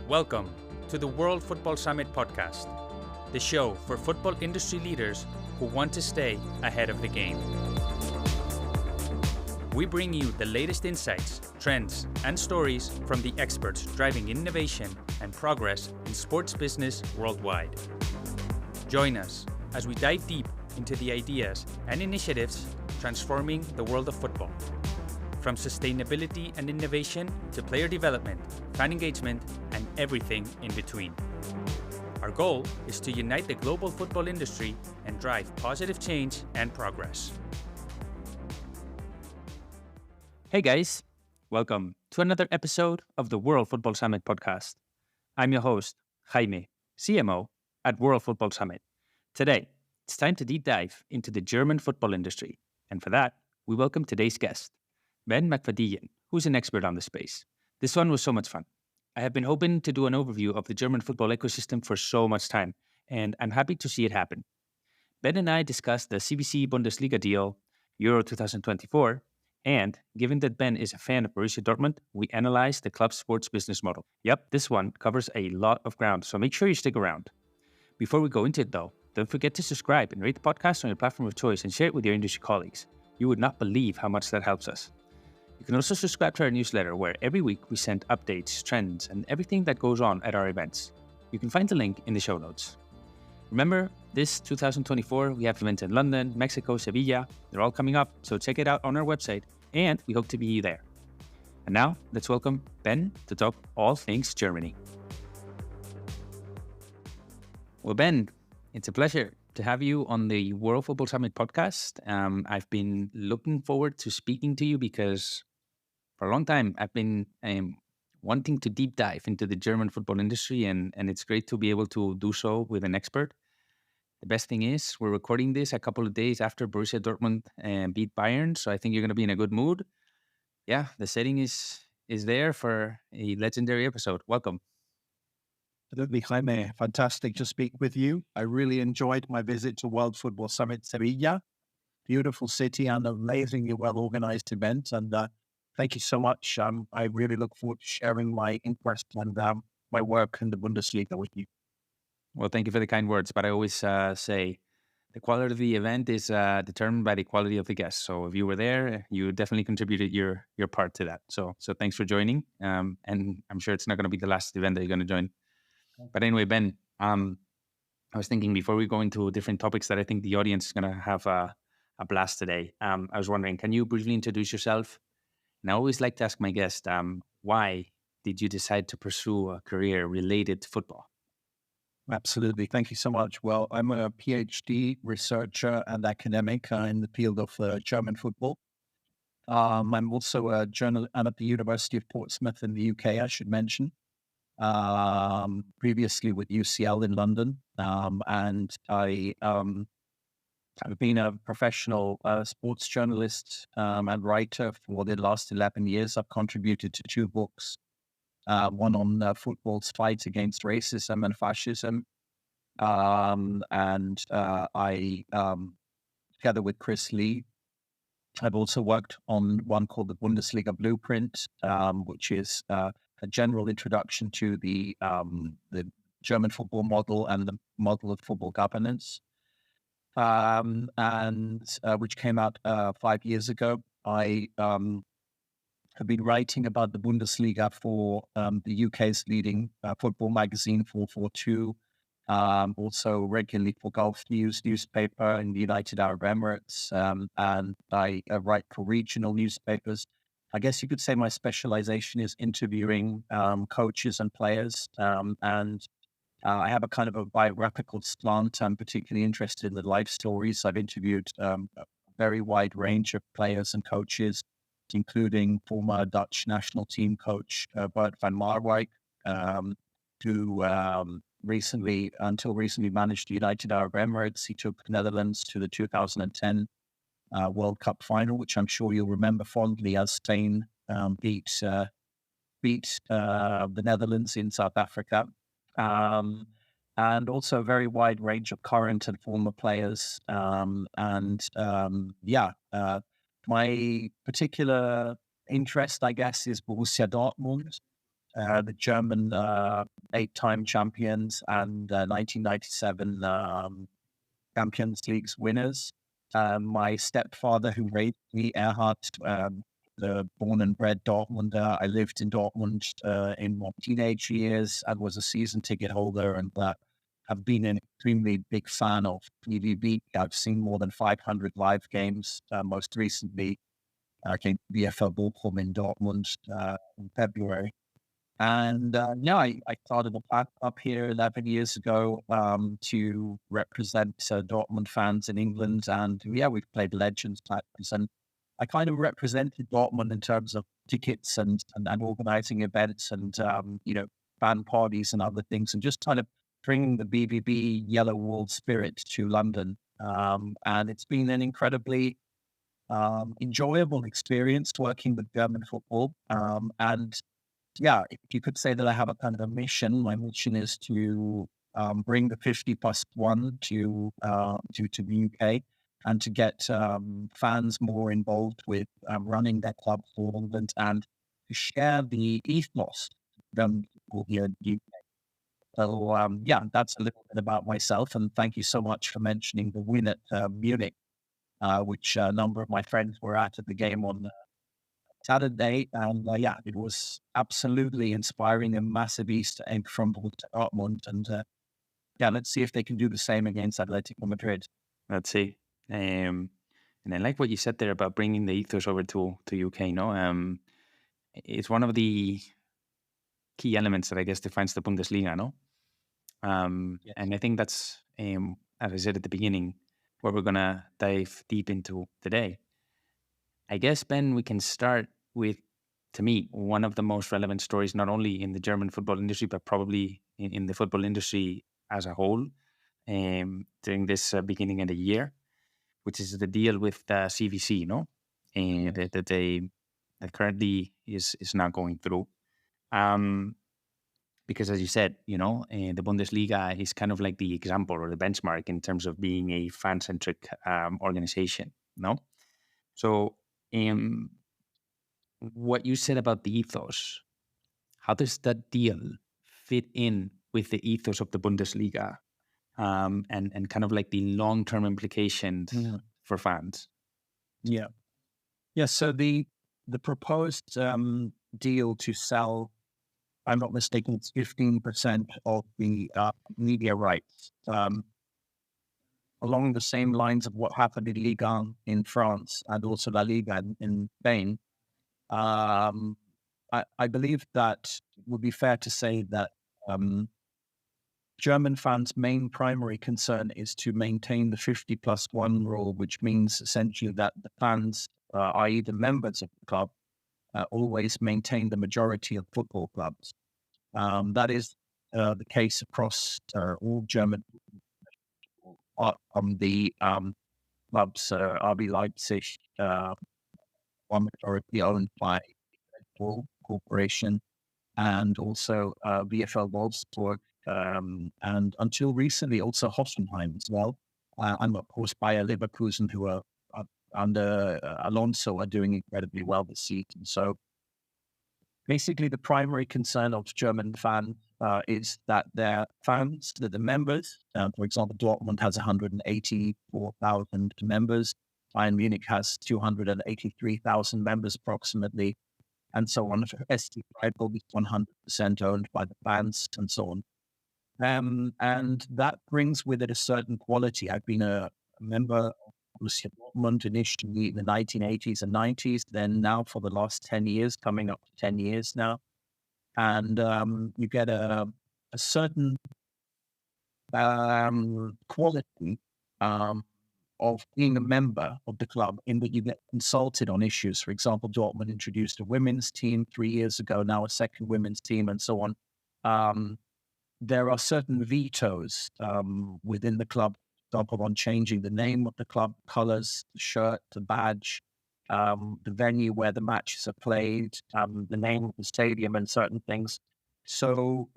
Welcome to the World Football Summit podcast, the show for football industry leaders who want to stay ahead of the game. We bring you the latest insights, trends, and stories from the experts driving innovation and progress in sports business worldwide. Join us as we dive deep into the ideas and initiatives transforming the world of football. From sustainability and innovation to player development, fan engagement, and everything in between. Our goal is to unite the global football industry and drive positive change and progress. Hey guys, welcome to another episode of the World Football Summit podcast. I'm your host, Jaime, CMO at World Football Summit. Today, it's time to deep dive into the German football industry. And for that, we welcome today's guest, McFadyean, who's an expert on the space. This one was so much fun. I have been hoping to do an overview of the German football ecosystem for so much time, and I'm happy to see it happen. Ben and I discussed the CBC Bundesliga deal, Euro 2024, and given that Ben is a fan of Borussia Dortmund, we analyzed the club's sports business model. Yep, this one covers a lot of ground, so make sure you stick around. Before we go into it though, don't forget to subscribe and rate the podcast on your platform of choice and share it with your industry colleagues. You would not believe how much that helps us. You can also subscribe to our newsletter where every week we send updates, trends, and everything that goes on at our events. You can find the link in the show notes. Remember, this 2024, we have events in London, Mexico, Sevilla. They're all coming up, so check it out on our website, and we hope to be there. And now, let's welcome Ben to talk all things Germany. Well, Ben, it's a pleasure to have you on the World Football Summit podcast. I've been looking forward to speaking to you because for a long time, I've been wanting to deep dive into the German football industry, and it's great to be able to do so with an expert. The best thing is we're recording this a couple of days after Borussia Dortmund beat Bayern, so I think you're going to be in a good mood. Yeah, the setting is there for a legendary episode. Welcome. Absolutely, Jaime. Fantastic to speak with you. I really enjoyed my visit to World Football Summit Sevilla. Beautiful city and amazingly well-organized event. And thank you so much. I really look forward to sharing my interest and my work in the Bundesliga with you. Well, thank you for the kind words. But I always say the quality of the event is determined by the quality of the guests. So if you were there, you definitely contributed your part to that. So thanks for joining. And I'm sure it's not going to be the last event that you're going to join. But anyway, Ben, I was thinking before we go into different topics that I think the audience is going to have a blast today. I was wondering, can you briefly introduce yourself? And I always like to ask my guest, why did you decide to pursue a career related to football? Absolutely. Thank you so much. Well, I'm a PhD researcher and academic in the field of German football. I'm also a journalist at the University of Portsmouth in the UK, I should mention. Previously with UCL in London. And I've been a professional sports journalist and writer for the last 11 years. I've contributed to 2 books, one on football's fight against racism and fascism. And I, together with Chris Lee, I've also worked on one called the Bundesliga Blueprint, which is a general introduction to the German football model and the model of football governance, and which came out 5 years ago. I have been writing about the Bundesliga for the UK's leading football magazine, 442, also regularly for Gulf News newspaper in the United Arab Emirates, and I write for regional newspapers. I guess you could say my specialization is interviewing coaches and players, and I have a kind of a biographical slant. I'm particularly interested in the life stories. I've interviewed a very wide range of players and coaches, including former Dutch national team coach Bert van Marwijk, who until recently managed the United Arab Emirates. He took the Netherlands to the 2010 World Cup final, which I'm sure you'll remember fondly as Spain beat the Netherlands in South Africa. And also a very wide range of current and former players. My particular interest, I guess, is Borussia Dortmund. the German 8-time champions and 1997 Champions League's winners. My stepfather, who raised me, Erhard, born and bred Dortmunder. I lived in Dortmund in my teenage years and was a season ticket holder, and have been an extremely big fan of BVB. I've seen more than 500 live games. Most recently, I came to VfL Bochum in Dortmund in February. And I started a path up here 11 years ago to represent Dortmund fans in England. And we've played Legends matches. And I kind of represented Dortmund in terms of tickets and organizing events and, fan parties and other things, and just kind of bringing the BVB yellow wall spirit to London. And it's been an incredibly enjoyable experience working with German football. If you could say that I have a kind of a mission, my mission is to bring the 50+1 to the UK and to get fans more involved with running their club for England and to share the ethos of people here in the UK. So, that's a little bit about myself. And thank you so much for mentioning the win at Munich, which a number of my friends were at the game on Saturday. And it was absolutely inspiring, a massive Easter egg from Borussia Dortmund. And let's see if they can do the same against Atletico Madrid. Let's see. And I like what you said there about bringing the ethos over to UK. No, it's one of the key elements that I guess defines the Bundesliga. No, Yes. and I think that's as I said at the beginning, what we're gonna dive deep into today. I guess, Ben, we can start with, to me, one of the most relevant stories, not only in the German football industry, but probably in the football industry as a whole during this beginning of the year, which is the deal with CVC, no? And that currently is now going through. Because as you said, the Bundesliga is kind of like the example or the benchmark in terms of being a fan-centric organization, no? So what you said about the ethos, how does that deal fit in with the ethos of the Bundesliga and kind of like the long-term implications for fans? Yeah. So the proposed deal to sell, if I'm not mistaken, it's 15% of the media rights, along the same lines of what happened in Ligue 1 in France and also La Liga in Spain. I believe that it would be fair to say that German fans' main primary concern is to maintain the 50+1 rule, which means essentially that the fans, i.e. the members of the club, always maintain the majority of football clubs. That is the case across all German the clubs, RB Leipzig, one majority owned by Red Corporation, and also VfL Wolfsburg, and until recently also Hoffenheim as well. And of course Bayer Leverkusen, who are under Alonso, are doing incredibly well this season. So basically the primary concern of German fans is that their fans, that the members, for example, Dortmund has 184,000 members, Bayern Munich has 283,000 members approximately, and so on. SC Freiburg is 100% owned by the fans, and so on. And that brings with it a certain quality. I've been a member of Borussia Dortmund initially in the 1980s and 90s, then now for the last 10 years, coming up to 10 years now. And you get a certain quality of being a member of the club in that you get consulted on issues. For example, Dortmund introduced a women's team 3 years ago, now a second women's team, and so on. There are certain vetoes within the club, for example, on changing the name of the club, colors, the shirt, the badge, the venue where the matches are played, the name of the stadium, and certain things. So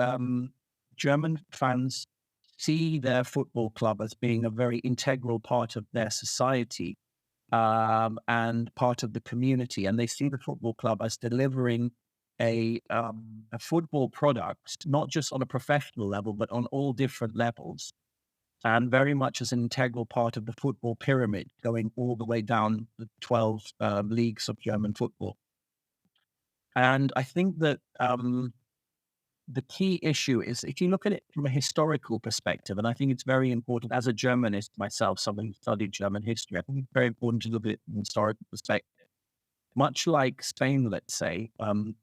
German fans see their football club as being a very integral part of their society and part of the community. And they see the football club as delivering a football product, not just on a professional level, but on all different levels, and very much as an integral part of the football pyramid, going all the way down the 12 leagues of German football. And I think that the key issue is, if you look at it from a historical perspective, and I think it's very important as a Germanist myself, someone who studied German history, I think it's very important to look at it from a historical perspective. Much like Spain, let's say,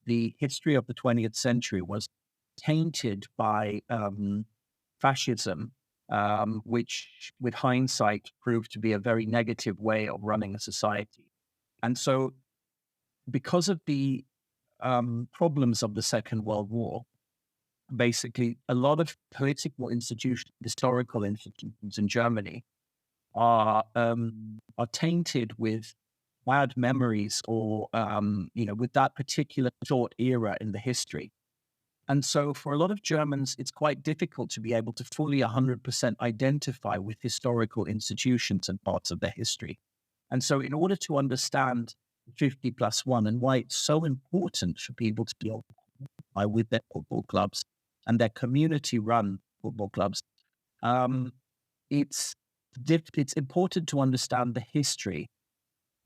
the history of the 20th century was tainted by fascism, which with hindsight proved to be a very negative way of running a society. And so because of the problems of the Second World War, basically a lot of political institutions, historical institutions in Germany are tainted with bad memories or, with that particular short era in the history. And so for a lot of Germans, it's quite difficult to be able to fully 100% identify with historical institutions and parts of their history. And so in order to understand 50+1 and why it's so important for people to be able to identify with their football clubs and their community-run football clubs, it's important to understand the history,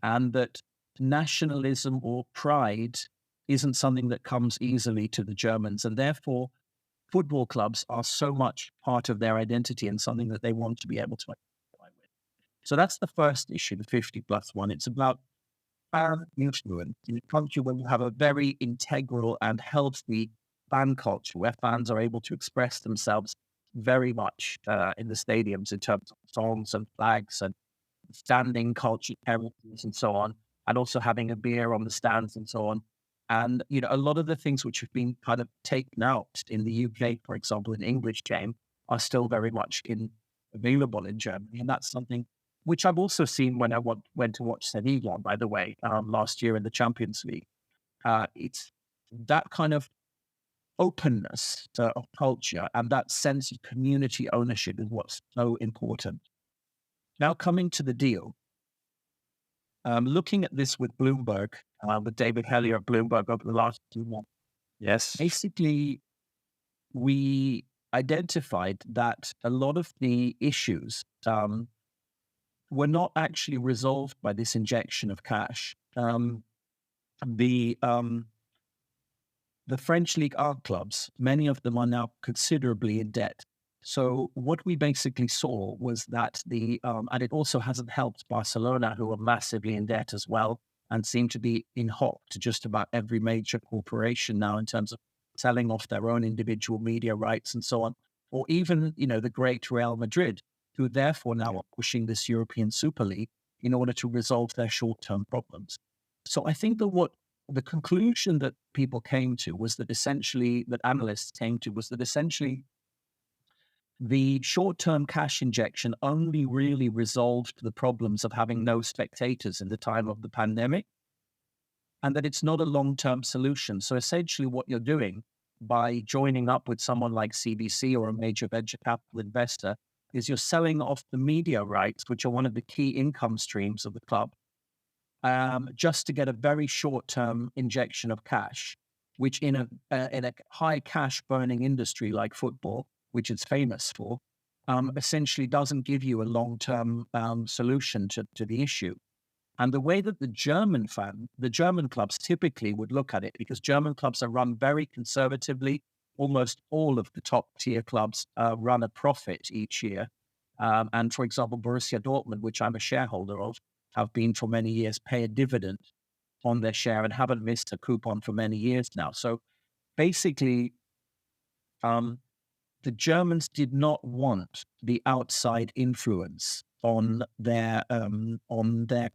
and that nationalism or pride isn't something that comes easily to the Germans. And therefore, football clubs are so much part of their identity and something that they want to be able to identify with. So that's the first issue, the 50+1. It's about fan influence in a country where you have a very integral and healthy fan culture, where fans are able to express themselves very much in the stadiums in terms of songs and flags and standing culture heritage and so on, and also having a beer on the stands and so on. And, a lot of the things which have been kind of taken out in the UK, for example, in English game, are still very much available in Germany. And that's something which I've also seen when I went to watch Sevilla, by the way, last year in the Champions League. It's that kind of openness of culture and that sense of community ownership is what's so important. Now, coming to the deal, looking at this with Bloomberg, with David Hellier of Bloomberg over the last 2 months, Yes. basically, we identified that a lot of the issues were not actually resolved by this injection of cash. The French League A clubs, many of them are now considerably in debt. So what we basically saw was that and it also hasn't helped Barcelona, who are massively in debt as well, and seem to be in hock to just about every major corporation now in terms of selling off their own individual media rights and so on, or even, the great Real Madrid, who therefore now are pushing this European Super League in order to resolve their short-term problems. So I think that the conclusion that people came to was that analysts came to was that essentially the short-term cash injection only really resolved the problems of having no spectators in the time of the pandemic, and that it's not a long-term solution. So essentially what you're doing by joining up with someone like CBC or a major venture capital investor is you're selling off the media rights, which are one of the key income streams of the club, just to get a very short-term injection of cash, which in a high cash burning industry like football, which it's famous for, essentially doesn't give you a long-term solution to the issue. And the way that the German clubs typically would look at it, because German clubs are run very conservatively, almost all of the top tier clubs run a profit each year. And for example, Borussia Dortmund, which I'm a shareholder of, have been for many years, pay a dividend on their share and haven't missed a coupon for many years now. So basically, the Germans did not want the outside influence on their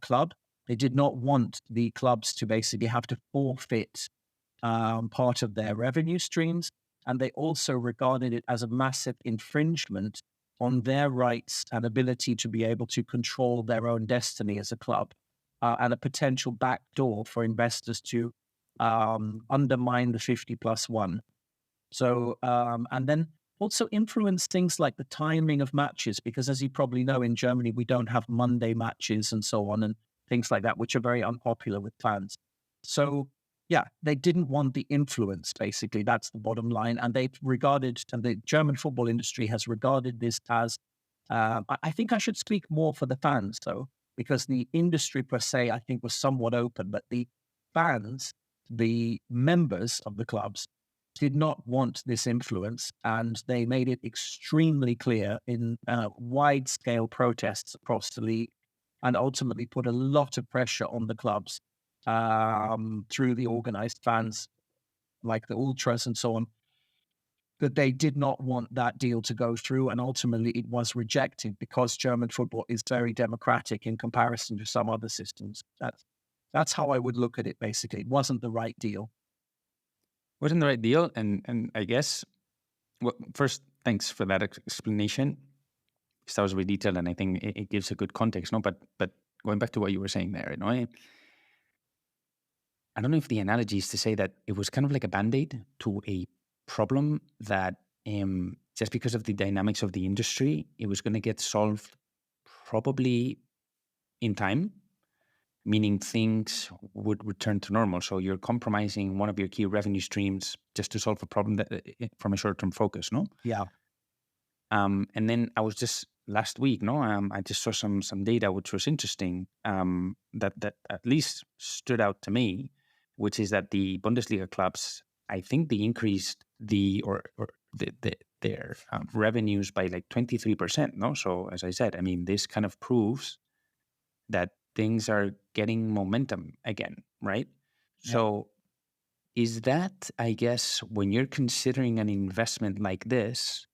club. They did not want the clubs to basically have to forfeit part of their revenue streams. And they also regarded it as a massive infringement on their rights and ability to be able to control their own destiny as a club, and a potential backdoor for investors to undermine the 50+1. So, and then also influence things like the timing of matches, because as you probably know, in Germany, we don't have Monday matches and so on, and things like that, which are very unpopular with fans. So they didn't want the influence, basically. That's the bottom line. And and the German football industry has regarded this as, I think I should speak more for the fans, though, because the industry per se, I think, was somewhat open, but the fans, the members of the clubs, did not want this influence, and they made it extremely clear in wide-scale protests across the league, and ultimately put a lot of pressure on the clubs through the organized fans, like the ultras and so on, that they did not want that deal to go through. And ultimately it was rejected because German football is very democratic in comparison to some other systems. That's how I would look at it, basically. It wasn't the right deal. Wasn't the right deal. And I guess, well, first, thanks for that explanation, because that was really detailed, and I think it gives a good context. No, but going back to what you were saying there, I don't know if the analogy is to say that it was kind of like a band-aid to a problem that just because of the dynamics of the industry, it was going to get solved probably in time, meaning things would return to normal. So you're compromising one of your key revenue streams just to solve a problem that from a short-term focus, no? Yeah. And then I was just last week, I just saw some data which was interesting, that at least stood out to me, which is that the Bundesliga clubs, I think they increased their revenues by like 23%. No, so as I said, I mean, this kind of proves that things are getting momentum again, right? Yeah. So is that, I guess, when you're considering an investment like this,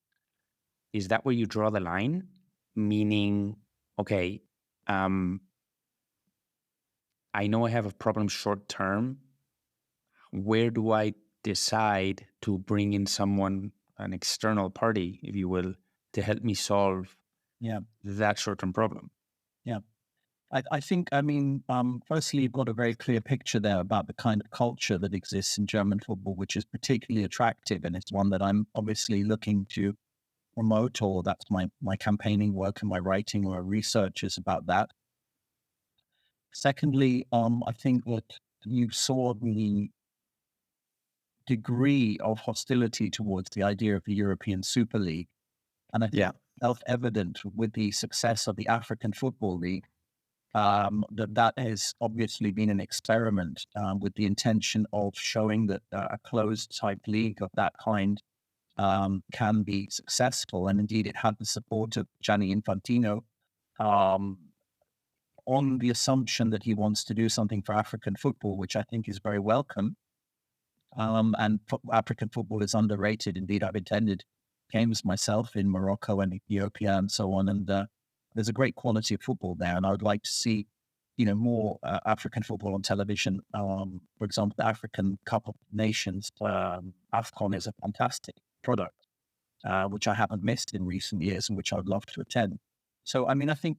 is that where you draw the line? Meaning, okay, I know I have a problem short term. Where do I decide to bring in someone, an external party, if you will, to help me solve that short-term problem? Yeah. I think, firstly, you've got a very clear picture there about the kind of culture that exists in German football, which is particularly attractive. And it's one that I'm obviously looking to promote, or that's my campaigning work and my writing or research is about that. Secondly, I think that you saw the degree of hostility towards the idea of the European Super League. And I think self-evident with the success of the African Football League, that has obviously been an experiment with the intention of showing that a closed type league of that kind can be successful. And indeed, it had the support of Gianni Infantino on the assumption that he wants to do something for African football, which I think is very welcome. And African football is underrated. Indeed, I've attended games myself in Morocco and Ethiopia and so on. And there's a great quality of football there. And I would like to see, more African football on television. For example, the African Cup of Nations, AFCON, is a fantastic product, which I haven't missed in recent years and which I would love to attend. So, I think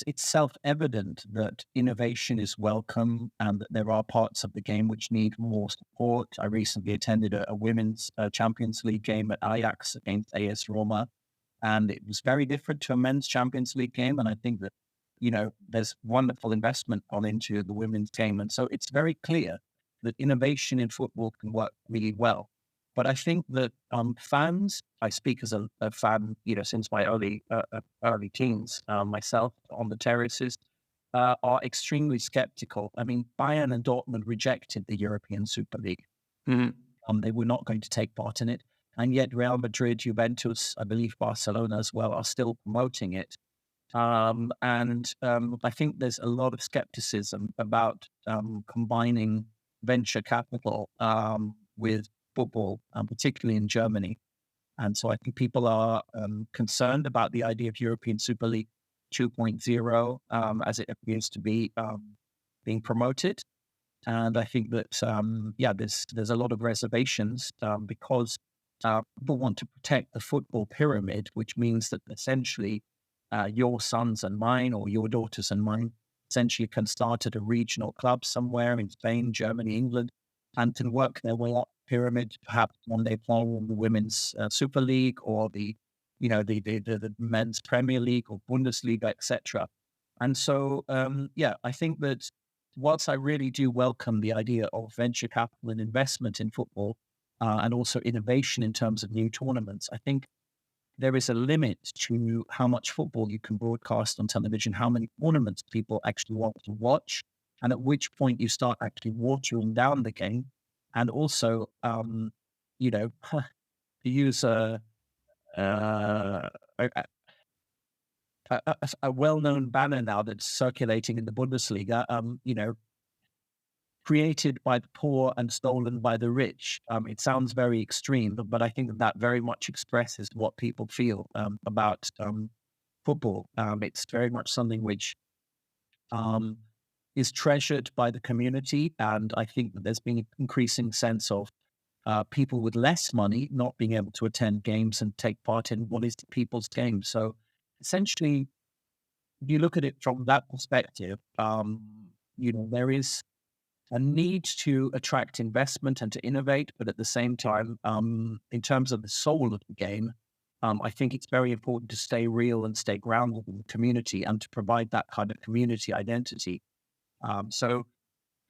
it's self-evident that innovation is welcome and that there are parts of the game which need more support. I recently attended a women's Champions League game at Ajax against AS Roma, and it was very different to a men's Champions League game. And I think that, there's wonderful investment gone into the women's game. And so it's very clear that innovation in football can work really well. But I think that fans, I speak as a fan, since my early teens, myself on the terraces, are extremely skeptical. I mean, Bayern and Dortmund rejected the European Super League. Mm-hmm. They were not going to take part in it. And yet Real Madrid, Juventus, I believe Barcelona as well, are still promoting it. I think there's a lot of skepticism about combining venture capital with football, particularly in Germany. And so I think people are concerned about the idea of European Super League 2.0 as it appears to be being promoted. And I think that, there's a lot of reservations because people want to protect the football pyramid, which means that essentially your sons and mine, or your daughters and mine, essentially can start at a regional club somewhere in Spain, Germany, England, and can work their way up the pyramid, perhaps one day playing in the Women's Super League or the Men's Premier League or Bundesliga, etc. And so, I think that whilst I really do welcome the idea of venture capital and investment in football, and also innovation in terms of new tournaments, I think there is a limit to how much football you can broadcast on television, how many tournaments people actually want to watch, and at which point you start actually watering down the game. And also, to use uh, a, a well-known banner now that's circulating in the Bundesliga, created by the poor and stolen by the rich. It sounds very extreme, but I think that very much expresses what people feel about football. It's very much something which um, is treasured by the community, and I think that there's been an increasing sense of people with less money not being able to attend games and take part in what is the people's game. So essentially, you look at it from that perspective, there is a need to attract investment and to innovate, but at the same time, in terms of the soul of the game, I think it's very important to stay real and stay grounded in the community and to provide that kind of community identity. So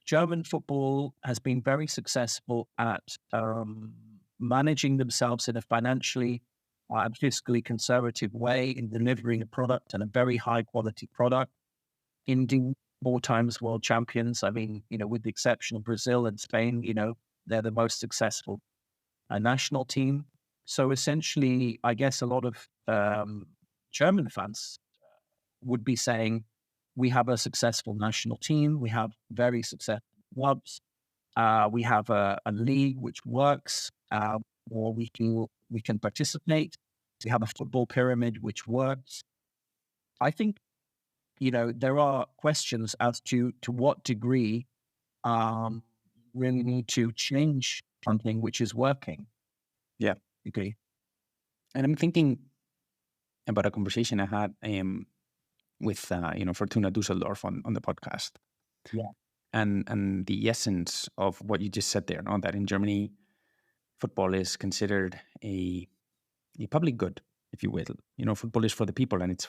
German football has been very successful at managing themselves in a financially and fiscally conservative way in delivering a product and a very high quality product. Indeed, 4 times world champions. I mean, with the exception of Brazil and Spain, they're the most successful national team. So essentially, I guess a lot of German fans would be saying, we have a successful national team, we have very successful clubs, we have a league which works, or we can participate. We have a football pyramid which works. I think there are questions as to what degree really need to change something which is working. Yeah. Okay. And I'm thinking about a conversation I had with Fortuna Dusseldorf on the podcast. Yeah. And the essence of what you just said there, that in Germany, football is considered a public good, if you will. Football is for the people, and it's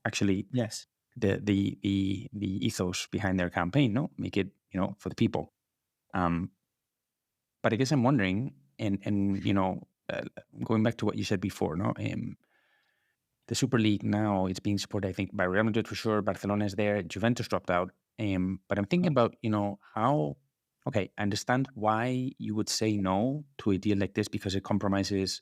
actually Yes. the ethos behind their campaign, make it for the people. But I guess I'm wondering, and going back to what you said before, the Super League now, it's being supported, I think, by Real Madrid for sure. Barcelona is there. Juventus dropped out. But I'm thinking about, how, okay, I understand why you would say no to a deal like this, because it compromises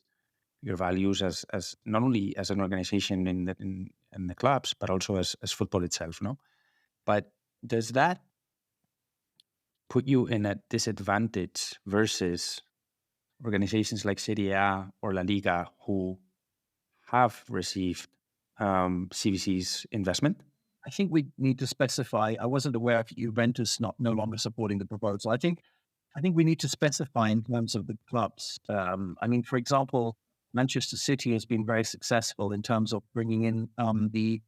your values as not only as an organization in the clubs, but also as football itself, no? But does that put you in a disadvantage versus organizations like Serie A or La Liga who have received CVC's investment? I think we need to specify. I wasn't aware of Juventus no longer supporting the proposal. I think we need to specify in terms of the clubs. I mean, for example, Manchester City has been very successful in terms of bringing in the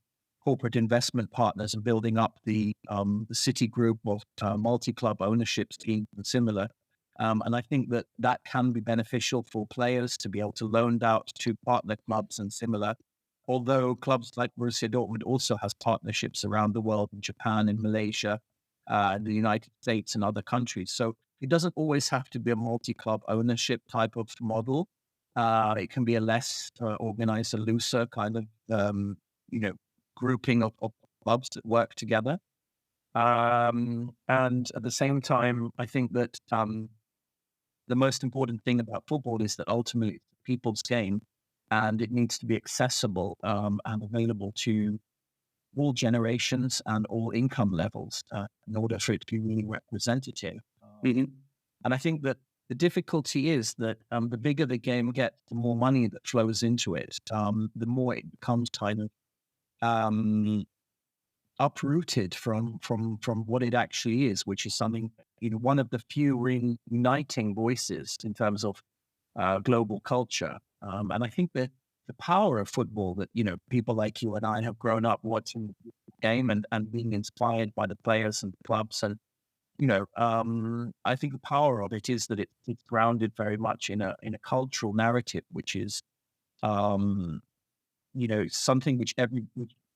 corporate investment partners and building up the City group of multi-club ownership schemes and similar. And I think that can be beneficial for players to be able to loan out to partner clubs and similar. Although clubs like Borussia Dortmund also has partnerships around the world, in Japan, in Malaysia, the United States, and other countries. So it doesn't always have to be a multi-club ownership type of model. It can be a less organized, a looser kind of, grouping of clubs that work together. And at the same time, I think that the most important thing about football is that ultimately it's people's game, and it needs to be accessible and available to all generations and all income levels in order for it to be really representative. And I think that the difficulty is that the bigger the game gets, the more money that flows into it, the more it becomes kind of uprooted from what it actually is, which is something, one of the few uniting voices in terms of global culture. And I think that the power of football that, people like you and I have grown up watching the game and being inspired by the players and the clubs. And, I think the power of it is that it's grounded very much in a cultural narrative, which is, something which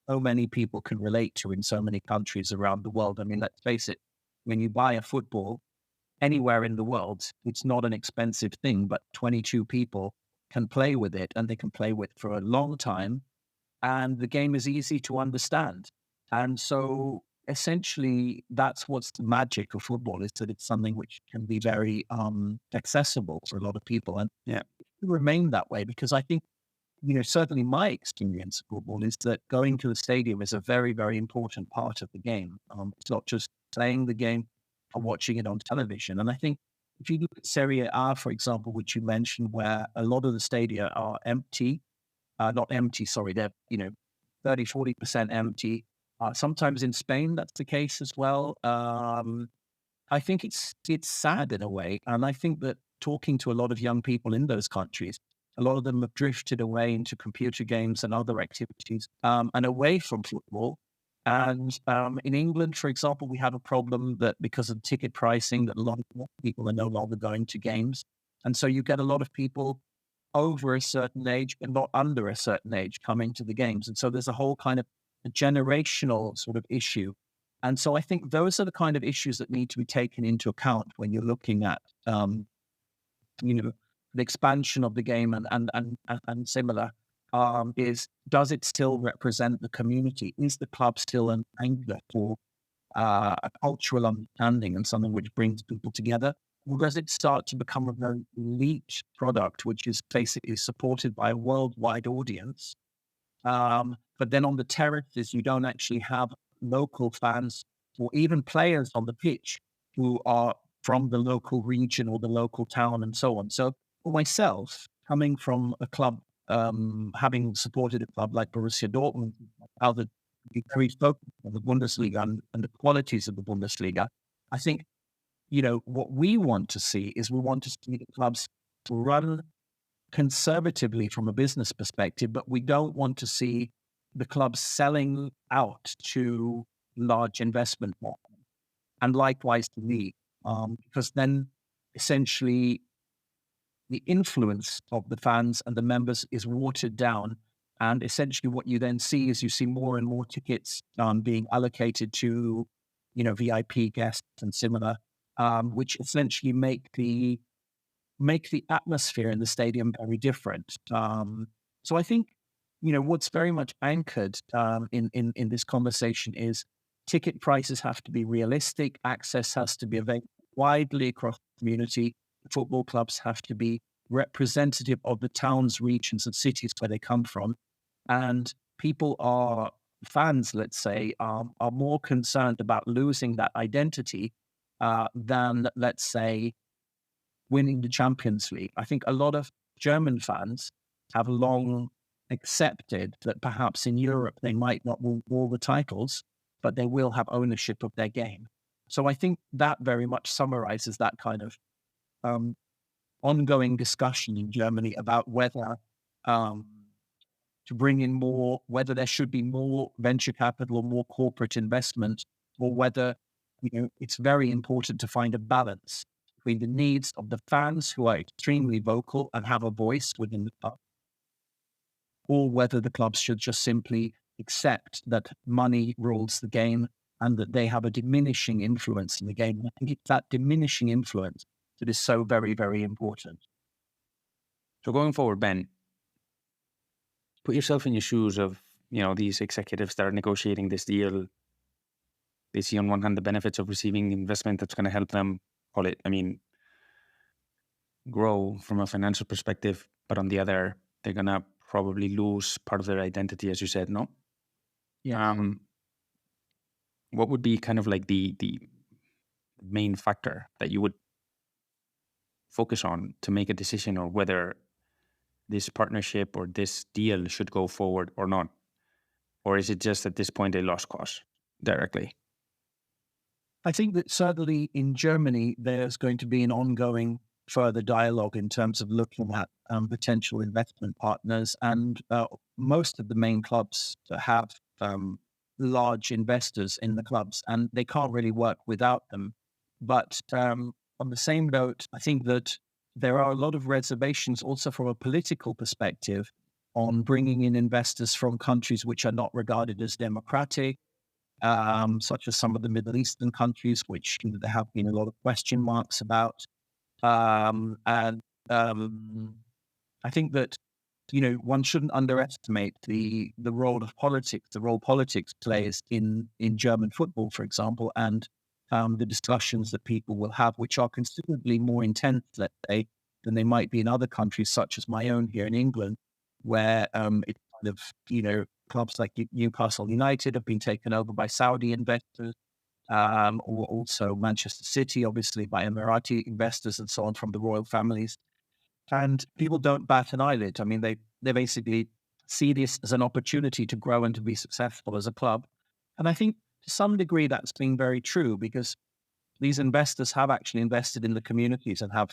so many people can relate to in so many countries around the world. I mean, let's face it, when you buy a football anywhere in the world, it's not an expensive thing, but 22 people can play with it, and they can play with it for a long time. And the game is easy to understand. And so essentially, that's what's the magic of football, is that it's something which can be very accessible for a lot of people. And Yeah. it will remain that way, because I think, certainly my experience of football is that going to the stadium is a very, very important part of the game. It's not just playing the game and watching it on television. And I think if you look at Serie A, for example, which you mentioned, where a lot of the stadia are empty, not empty, sorry, they're, 30, 40% empty. Sometimes in Spain, that's the case as well. I think it's sad in a way. And I think that talking to a lot of young people in those countries, a lot of them have drifted away into computer games and other activities, and away from football. And in England, for example, we have a problem that because of ticket pricing, that a lot of people are no longer going to games. And so you get a lot of people over a certain age and not under a certain age coming to the games. And so there's a whole kind of a generational sort of issue. And so I think those are the kind of issues that need to be taken into account when you're looking at, the expansion of the game and similar. Does it still represent the community? Is the club still an anchor for a cultural understanding and something which brings people together? Or does it start to become a very elite product, which is basically supported by a worldwide audience? But then on the terraces, you don't actually have local fans or even players on the pitch who are from the local region or the local town and so on. So for myself, coming from a club, having supported a club like Borussia Dortmund, how the very focused on the Bundesliga and the qualities of the Bundesliga, I think, what we want to see is we want to see the clubs run conservatively from a business perspective, but we don't want to see the clubs selling out to large investment partners. And likewise to me, because then essentially the influence of the fans and the members is watered down. And essentially what you then see is you see more and more tickets being allocated to, VIP guests and similar, which essentially make the atmosphere in the stadium very different. So I think, what's very much anchored in this conversation is ticket prices have to be realistic, access has to be available widely across the community, football clubs have to be representative of the towns, regions, and cities where they come from, and fans, let's say, are more concerned about losing that identity than, let's say, winning the Champions League. I think a lot of German fans have long accepted that perhaps in Europe they might not win all the titles, but they will have ownership of their game. So I think that very much summarizes that kind of ongoing discussion in Germany about whether to bring in more, whether there should be more venture capital or more corporate investment, or whether it's very important to find a balance between the needs of the fans who are extremely vocal and have a voice within the club, or whether the clubs should just simply accept that money rules the game and that they have a diminishing influence in the game. I think it's that diminishing influence that is so very, very important. So going forward, Ben, put yourself in your shoes of, these executives that are negotiating this deal. They see on one hand the benefits of receiving investment that's going to help them, grow from a financial perspective, but on the other, they're going to probably lose part of their identity, as you said, no? Yeah. What would be kind of like the main factor that you would focus on to make a decision on whether this partnership or this deal should go forward or not? Or is it just at this point a lost cause directly? I think that certainly in Germany, there's going to be an ongoing further dialogue in terms of looking at potential investment partners. And most of the main clubs have large investors in the clubs, and they can't really work without them. But on the same note, I think that there are a lot of reservations also from a political perspective on bringing in investors from countries which are not regarded as democratic, such as some of the Middle Eastern countries, which there have been a lot of question marks about. And I think that, one shouldn't underestimate the role of politics, the role politics plays in German football, for example, and the discussions that people will have, which are considerably more intense, let's say, than they might be in other countries, such as my own here in England, where it's kind of, clubs like Newcastle United have been taken over by Saudi investors, or also Manchester City, obviously, by Emirati investors and so on from the royal families. And people don't bat an eyelid. I mean, they basically see this as an opportunity to grow and to be successful as a club. And I think to some degree that's been very true, because these investors have actually invested in the communities and have,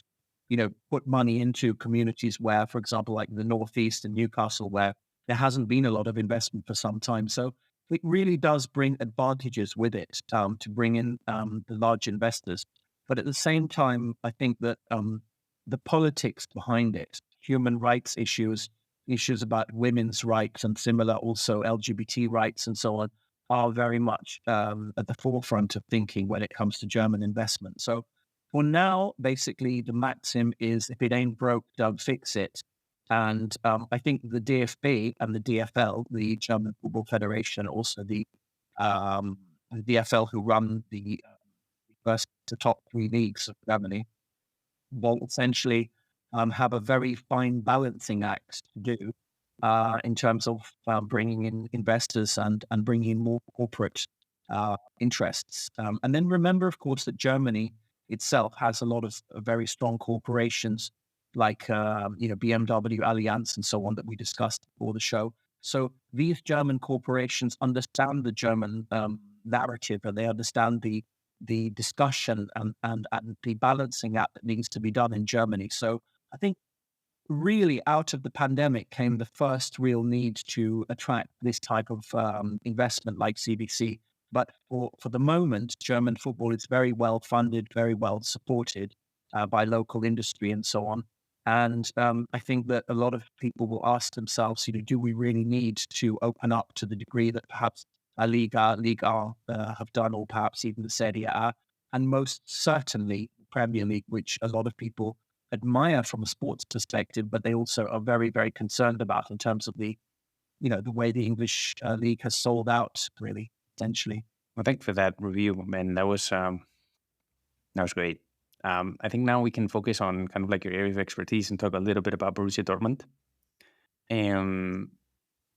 put money into communities where, for example, like the Northeast and Newcastle, where there hasn't been a lot of investment for some time. So it really does bring advantages with it, to bring in the large investors. But at the same time, I think that the politics behind it, human rights issues about women's rights and similar also LGBT rights and so on, are very much at the forefront of thinking when it comes to German investment. So for now, basically, the maxim is, if it ain't broke, don't fix it. And I think the DFB and the DFL, the German Football Federation, also the DFL, who run the top three leagues of Germany, will essentially have a very fine balancing act to do in terms of bringing in investors and bringing in more corporate interests. And then remember, of course, that Germany itself has a lot of very strong corporations like BMW, Allianz, and so on that we discussed before the show. So these German corporations understand the German narrative, and they understand the discussion and the balancing act that needs to be done in Germany. So I think really out of the pandemic came the first real need to attract this type of investment like CVC. But for the moment, German football is very well funded, very well supported by local industry and so on. And I think that a lot of people will ask themselves, do we really need to open up to the degree that perhaps Liga have done, or perhaps even the Serie A, and most certainly Premier League, which a lot of people admire from a sports perspective, but they also are very, very concerned about in terms of the way the English league has sold out, really, essentially. Well, thanks for that review, man. That was great. I think now we can focus on kind of like your area of expertise and talk a little bit about Borussia Dortmund.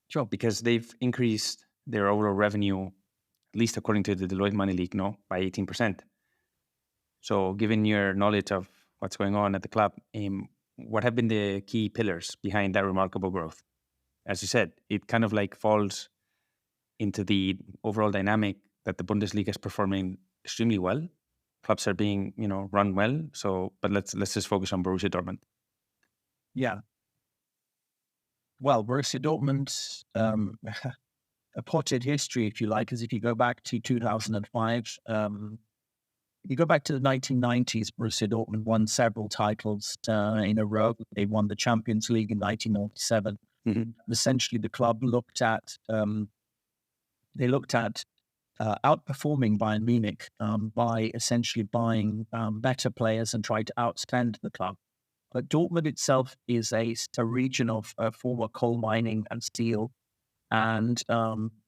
Sure, because they've increased their overall revenue, at least according to the Deloitte Money League, by 18%. So given your knowledge of what's going on at the club, what have been the key pillars behind that remarkable growth? As you said, it kind of like falls into the overall dynamic that the Bundesliga is performing extremely well. Clubs are being, run well. So, but let's just focus on Borussia Dortmund. Yeah. Well, Borussia Dortmund, a potted history, if you like, is if you go back to 2005, you go back to the 1990s, Borussia Dortmund won several titles in a row. They won the Champions League in 1997. Mm-hmm. Essentially, the club looked at outperforming Bayern Munich by essentially buying better players and trying to outspend the club. But Dortmund itself is a region of former coal mining and steel, and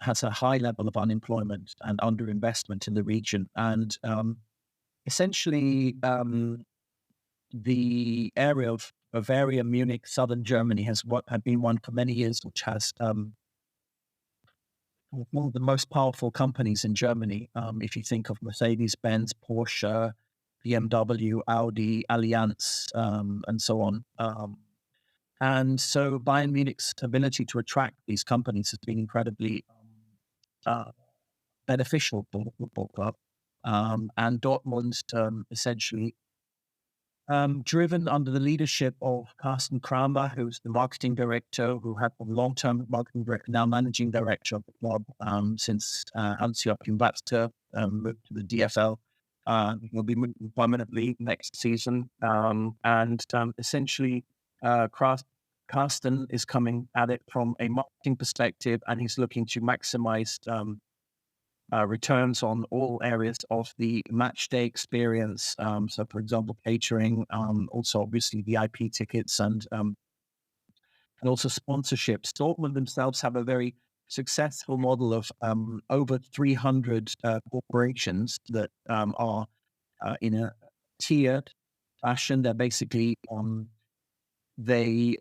has a high level of unemployment and underinvestment in the region. And essentially, the area of Bavaria, Munich, southern Germany had been one for many years, which has one of the most powerful companies in Germany. If you think of Mercedes-Benz, Porsche, BMW, Audi, Allianz, and so on. And so Bayern Munich's ability to attract these companies has been incredibly beneficial for the football club. And Dortmund essentially driven under the leadership of Carsten Kramer, who's the marketing director, who had been long-term marketing director, now managing director of the club since Hans-Joachim Watzke moved to the DFL. He'll be moving permanently next season. And essentially, Carsten is coming at it from a marketing perspective, and he's looking to maximize returns on all areas of the match day experience. So, for example, catering, also obviously VIP tickets, and also sponsorships. Dortmund themselves have a very successful model of over 300 corporations that are in a tiered fashion. They're basically they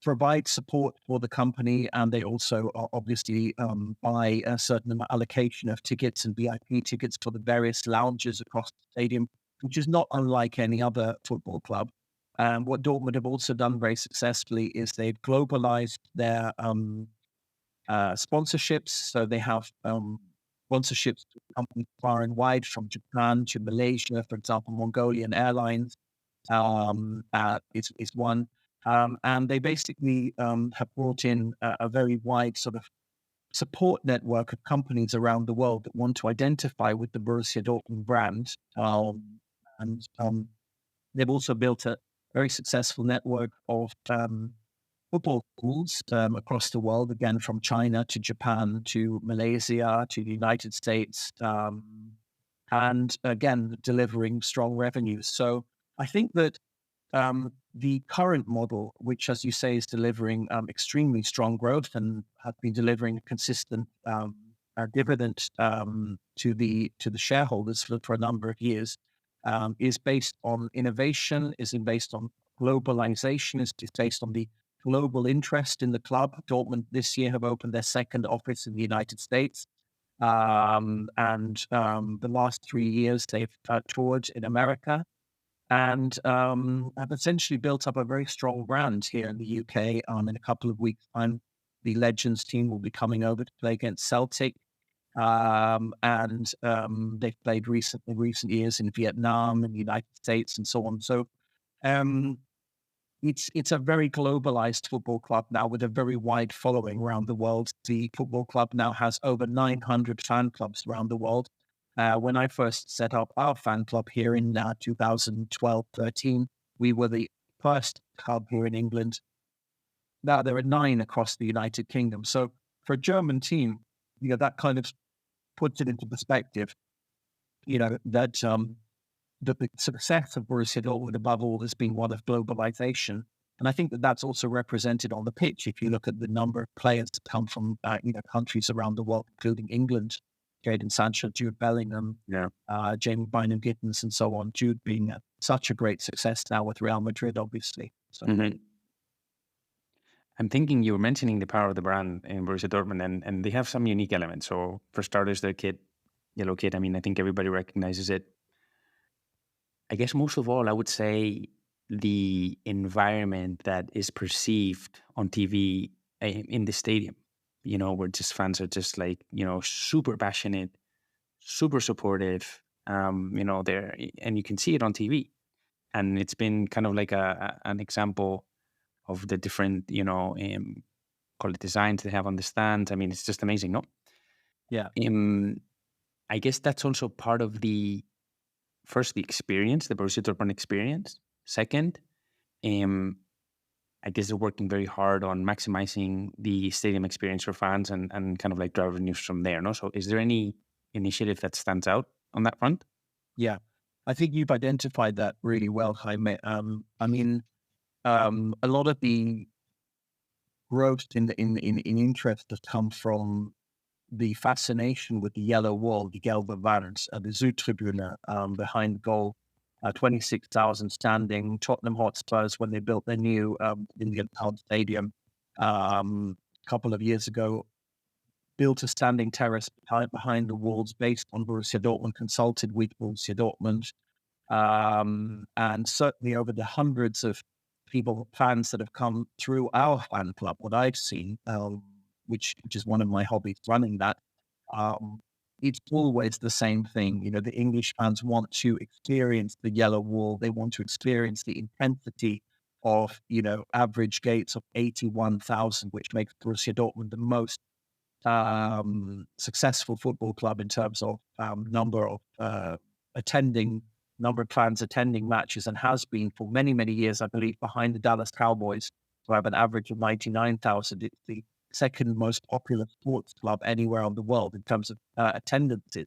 provide support for the company, and they also obviously buy a certain allocation of tickets and VIP tickets for the various lounges across the stadium, which is not unlike any other football club. What Dortmund have also done very successfully is they've globalized their sponsorships. So they have sponsorships to companies far and wide, from Japan to Malaysia, for example. Mongolian Airlines is one. And they basically have brought in a very wide sort of support network of companies around the world that want to identify with the Borussia Dortmund brand. And they've also built a very successful network of football schools across the world, again, from China to Japan to Malaysia to the United States, and again, delivering strong revenues. So I think that the current model, which, as you say, is delivering extremely strong growth and has been delivering a consistent dividend to the shareholders for a number of years, is based on innovation, is based on globalization, is based on the global interest in the club. Dortmund this year have opened their second office in the United States. And the last 3 years they've toured in America, and have essentially built up a very strong brand here in the UK. In a couple of weeks' time, the Legends team will be coming over to play against Celtic. And they've played recent years in Vietnam and the United States and so on. So it's a very globalized football club now, with a very wide following around the world. The football club now has over 900 fan clubs around the world. When I first set up our fan club here in 2012-13, we were the first club here in England. Now there are 9 across the United Kingdom. So for a German team, that kind of puts it into perspective, that the success of Borussia Dortmund, above all, has been one of globalization. And I think that that's also represented on the pitch. If you look at the number of players that come from countries around the world, including England, Jadon Sancho, Jude Bellingham, Jamie Bynum-Gittens, and so on. Jude being such a great success now with Real Madrid, obviously. So. Mm-hmm. I'm thinking you were mentioning the power of the brand in Borussia Dortmund, and they have some unique elements. So for starters, their kit, yellow kit, I mean, I think everybody recognizes it. I guess most of all, I would say the environment that is perceived on TV in the stadium, where just fans are just like, super passionate, super supportive, there, and you can see it on TV. And it's been kind of like an example of the different, call it designs they have on the stands. I mean, it's just amazing, no? Yeah. I guess that's also part of the experience, the Borussia Dortmund experience. Second, I guess they're working very hard on maximizing the stadium experience for fans and kind of like drive revenues from there, no? So is there any initiative that stands out on that front? Yeah, I think you've identified that really well, Jaime. I mean, a lot of the growth in interest has come from the fascination with the yellow wall, the Gelbe Wand, the Südtribüne behind the goal, 26,000 standing. Tottenham Hotspurs, when they built their new Indian Town Stadium a couple of years ago, built a standing terrace behind the walls based on Borussia Dortmund, consulted with Borussia Dortmund. And certainly over the hundreds of fans that have come through our fan club, what I've seen, which is one of my hobbies, running that, it's always the same thing. The English fans want to experience the yellow wall. They want to experience the intensity of, average gates of 81,000, which makes Borussia Dortmund the most successful football club in terms of number of attending number of fans attending matches and has been for many, many years, I believe, behind the Dallas Cowboys, who have an average of 99,000. It's the second most popular sports club anywhere in the world in terms of attendances.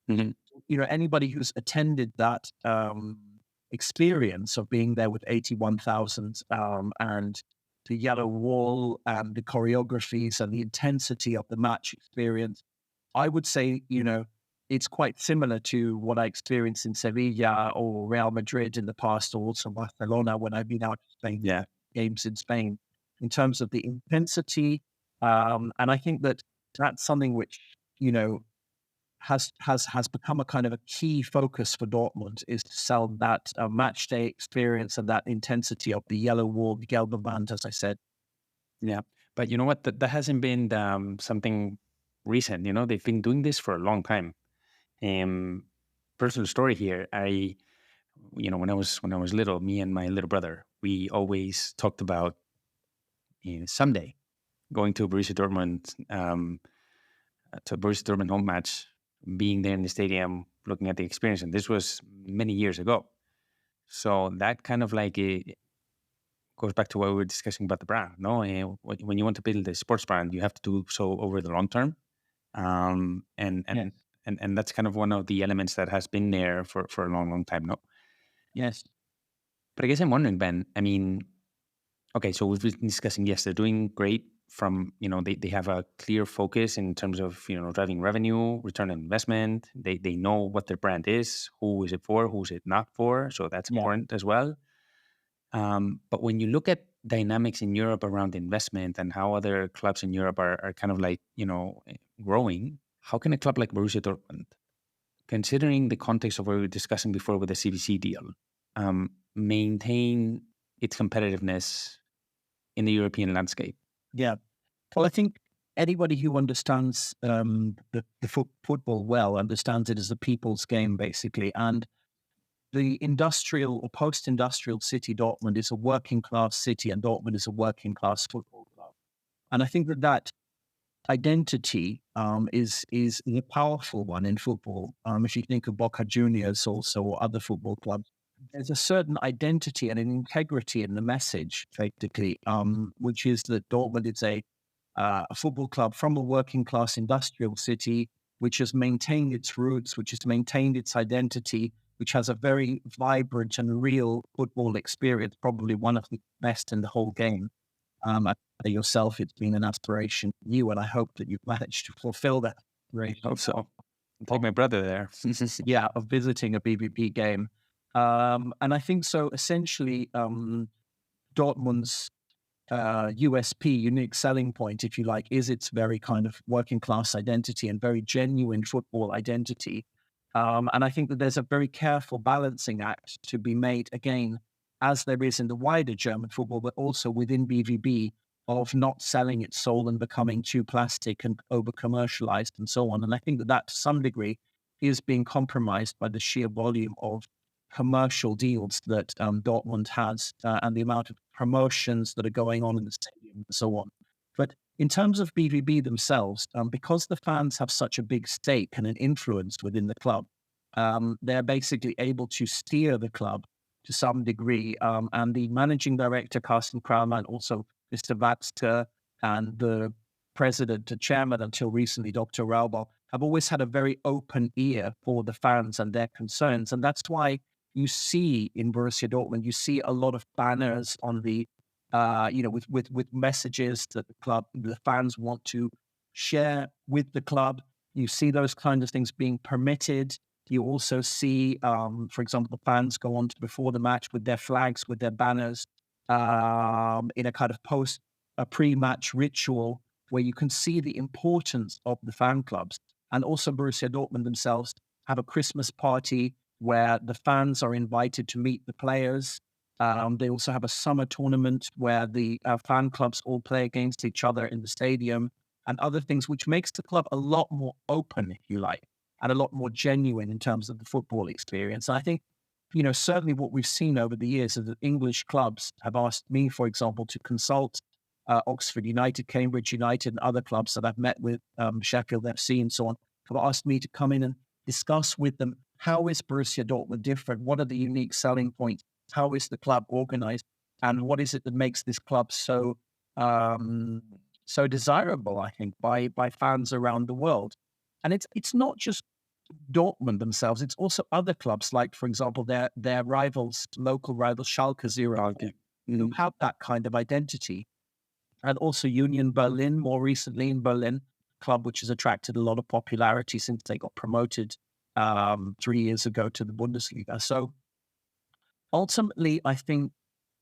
Mm-hmm. Anybody who's attended that experience of being there with 81,000 and the yellow wall and the choreographies and the intensity of the match experience, I would say, it's quite similar to what I experienced in Sevilla or Real Madrid in the past, or also Barcelona when I've been out to Spain, games in Spain, in terms of the intensity. And I think that that's something which, has become a kind of a key focus for Dortmund, is to sell that match day experience and that intensity of the yellow wall, the Gelbe Wand, as I said. Yeah. But you know what? That hasn't been something recent. They've been doing this for a long time. Personal story here. When I was little, me and my little brother, we always talked about someday going to Borussia Dortmund, to a Borussia Dortmund home match, being there in the stadium, looking at the experience. And this was many years ago. So that kind of like goes back to what we were discussing about the brand. No, when you want to build a sports brand, you have to do so over the long term. And that's kind of one of the elements that has been there for a long, long time. No. Yes. But I guess I'm wondering, Ben, I mean, okay, so we've been discussing, yes, they're doing great from, they have a clear focus in terms of, driving revenue, return on investment. They know what their brand is, who is it for, who's it not for. So that's important as well. But when you look at dynamics in Europe around investment and how other clubs in Europe are kind of like, growing, how can a club like Borussia Dortmund, considering the context of what we were discussing before with the CVC deal, maintain its competitiveness in the European landscape? Yeah. Well, I think anybody who understands the football well understands it as a people's game, basically. And the industrial or post-industrial city, Dortmund, is a working-class city, and Dortmund is a working-class football club. And I think that identity is a powerful one in football. If you think of Boca Juniors also, or other football clubs, there's a certain identity and an integrity in the message, effectively, which is that Dortmund is a football club from a working class industrial city, which has maintained its roots, which has maintained its identity, which has a very vibrant and real football experience, probably one of the best in the whole game. Yourself, it's been an aspiration for you, and I hope that you've managed to fulfill that aspiration. I hope so. I'll take my brother there. Yeah, of visiting a BVB game. And I think so, essentially, Dortmund's USP, unique selling point, if you like, is its very kind of working class identity and very genuine football identity. And I think that there's a very careful balancing act to be made, again, as there is in the wider German football, but also within BVB, of not selling its soul and becoming too plastic and over commercialized and so on. And I think that to some degree is being compromised by the sheer volume of commercial deals that Dortmund has and the amount of promotions that are going on in the stadium and so on. But in terms of BVB themselves, because the fans have such a big stake and an influence within the club, they're basically able to steer the club to some degree. And the managing director, Carsten Kraumann, also Mr. Watzke, and the president and chairman until recently, Dr. Raubal, have always had a very open ear for the fans and their concerns. And that's why you see in Borussia Dortmund, you see a lot of banners on the, with messages that the fans want to share with the club. You see those kinds of things being permitted. You also see, for example, the fans go on to before the match with their flags, with their banners, in a kind of pre-match ritual where you can see the importance of the fan clubs. And also Borussia Dortmund themselves have a Christmas party where the fans are invited to meet the players. They also have a summer tournament where the fan clubs all play against each other in the stadium and other things, which makes the club a lot more open, if you like, and a lot more genuine in terms of the football experience. And I think, certainly what we've seen over the years is that English clubs have asked me, for example, to consult Oxford United, Cambridge United, and other clubs that I've met with, Sheffield FC and so on, have asked me to come in and discuss with them how is Borussia Dortmund different? What are the unique selling points? How is the club organized? And what is it that makes this club so so desirable, I think, by fans around the world? And it's not just Dortmund themselves; it's also other clubs, like, for example, their rivals, local rivals, Schalke 04, who have that kind of identity, and also Union Berlin, more recently in Berlin, club which has attracted a lot of popularity since they got promoted 3 years ago to the Bundesliga. So ultimately, I think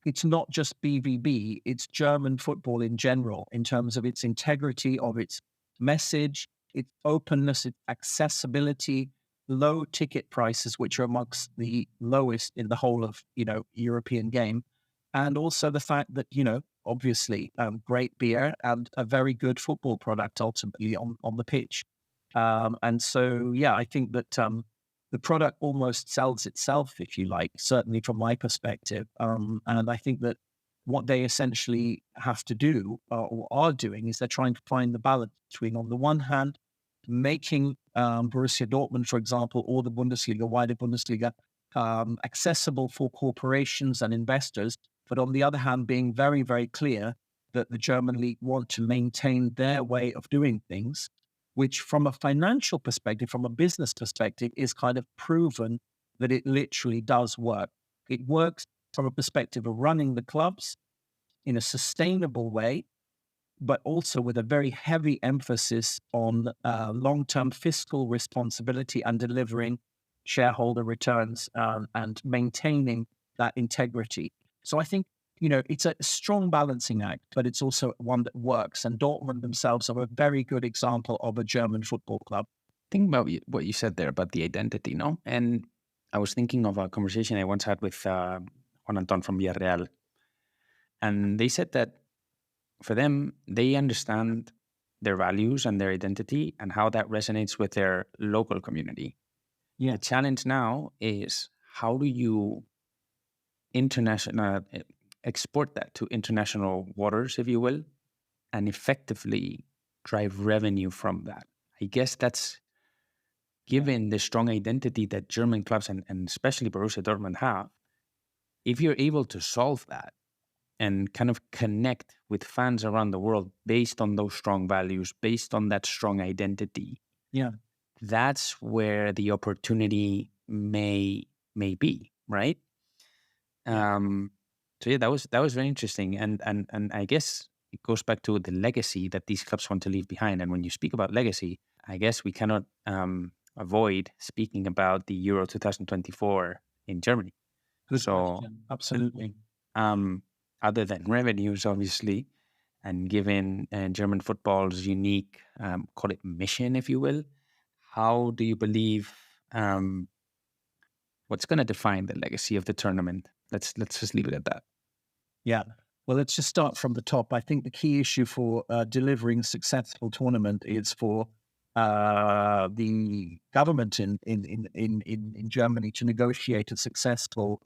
it's not just BVB, it's German football in general, in terms of its integrity, of its message, its openness, its accessibility, low ticket prices, which are amongst the lowest in the whole of, European game. And also the fact that, obviously, great beer and a very good football product ultimately on the pitch. And so, yeah, I think that the product almost sells itself, if you like, certainly from my perspective. And I think that what they essentially have to do or are doing is they're trying to find the balance between, on the one hand, making Borussia Dortmund, for example, or the Bundesliga, wider Bundesliga, accessible for corporations and investors, but on the other hand, being very, very clear that the German league want to maintain their way of doing things, which from a financial perspective, from a business perspective, is kind of proven that it literally does work. It works from a perspective of running the clubs in a sustainable way, but also with a very heavy emphasis on long-term fiscal responsibility and delivering shareholder returns and maintaining that integrity. So I think, it's a strong balancing act, but it's also one that works. And Dortmund themselves are a very good example of a German football club. Think about what you said there about the identity, no? And I was thinking of a conversation I once had with Juan Anton from Villarreal. And they said that for them, they understand their values and their identity and how that resonates with their local community. Yeah. The challenge now is, how do you export that to international waters, if you will, and effectively drive revenue from that? I guess that's, given the strong identity that German clubs and especially Borussia Dortmund have, if you're able to solve that and kind of connect with fans around the world based on those strong values, based on that strong identity, Yeah, that's where the opportunity may be, right? So yeah, that was very interesting, and I guess it goes back to the legacy that these clubs want to leave behind. And when you speak about legacy, I guess we cannot avoid speaking about the Euro 2024 in Germany. good question. Absolutely. Other than revenues, obviously, and given German football's unique, call it mission, if you will, how do you believe what's going to define the legacy of the tournament? Let's just leave it at that. Yeah. Well, let's just start from the top. I think the key issue for delivering a successful tournament is for the government in Germany to negotiate a successful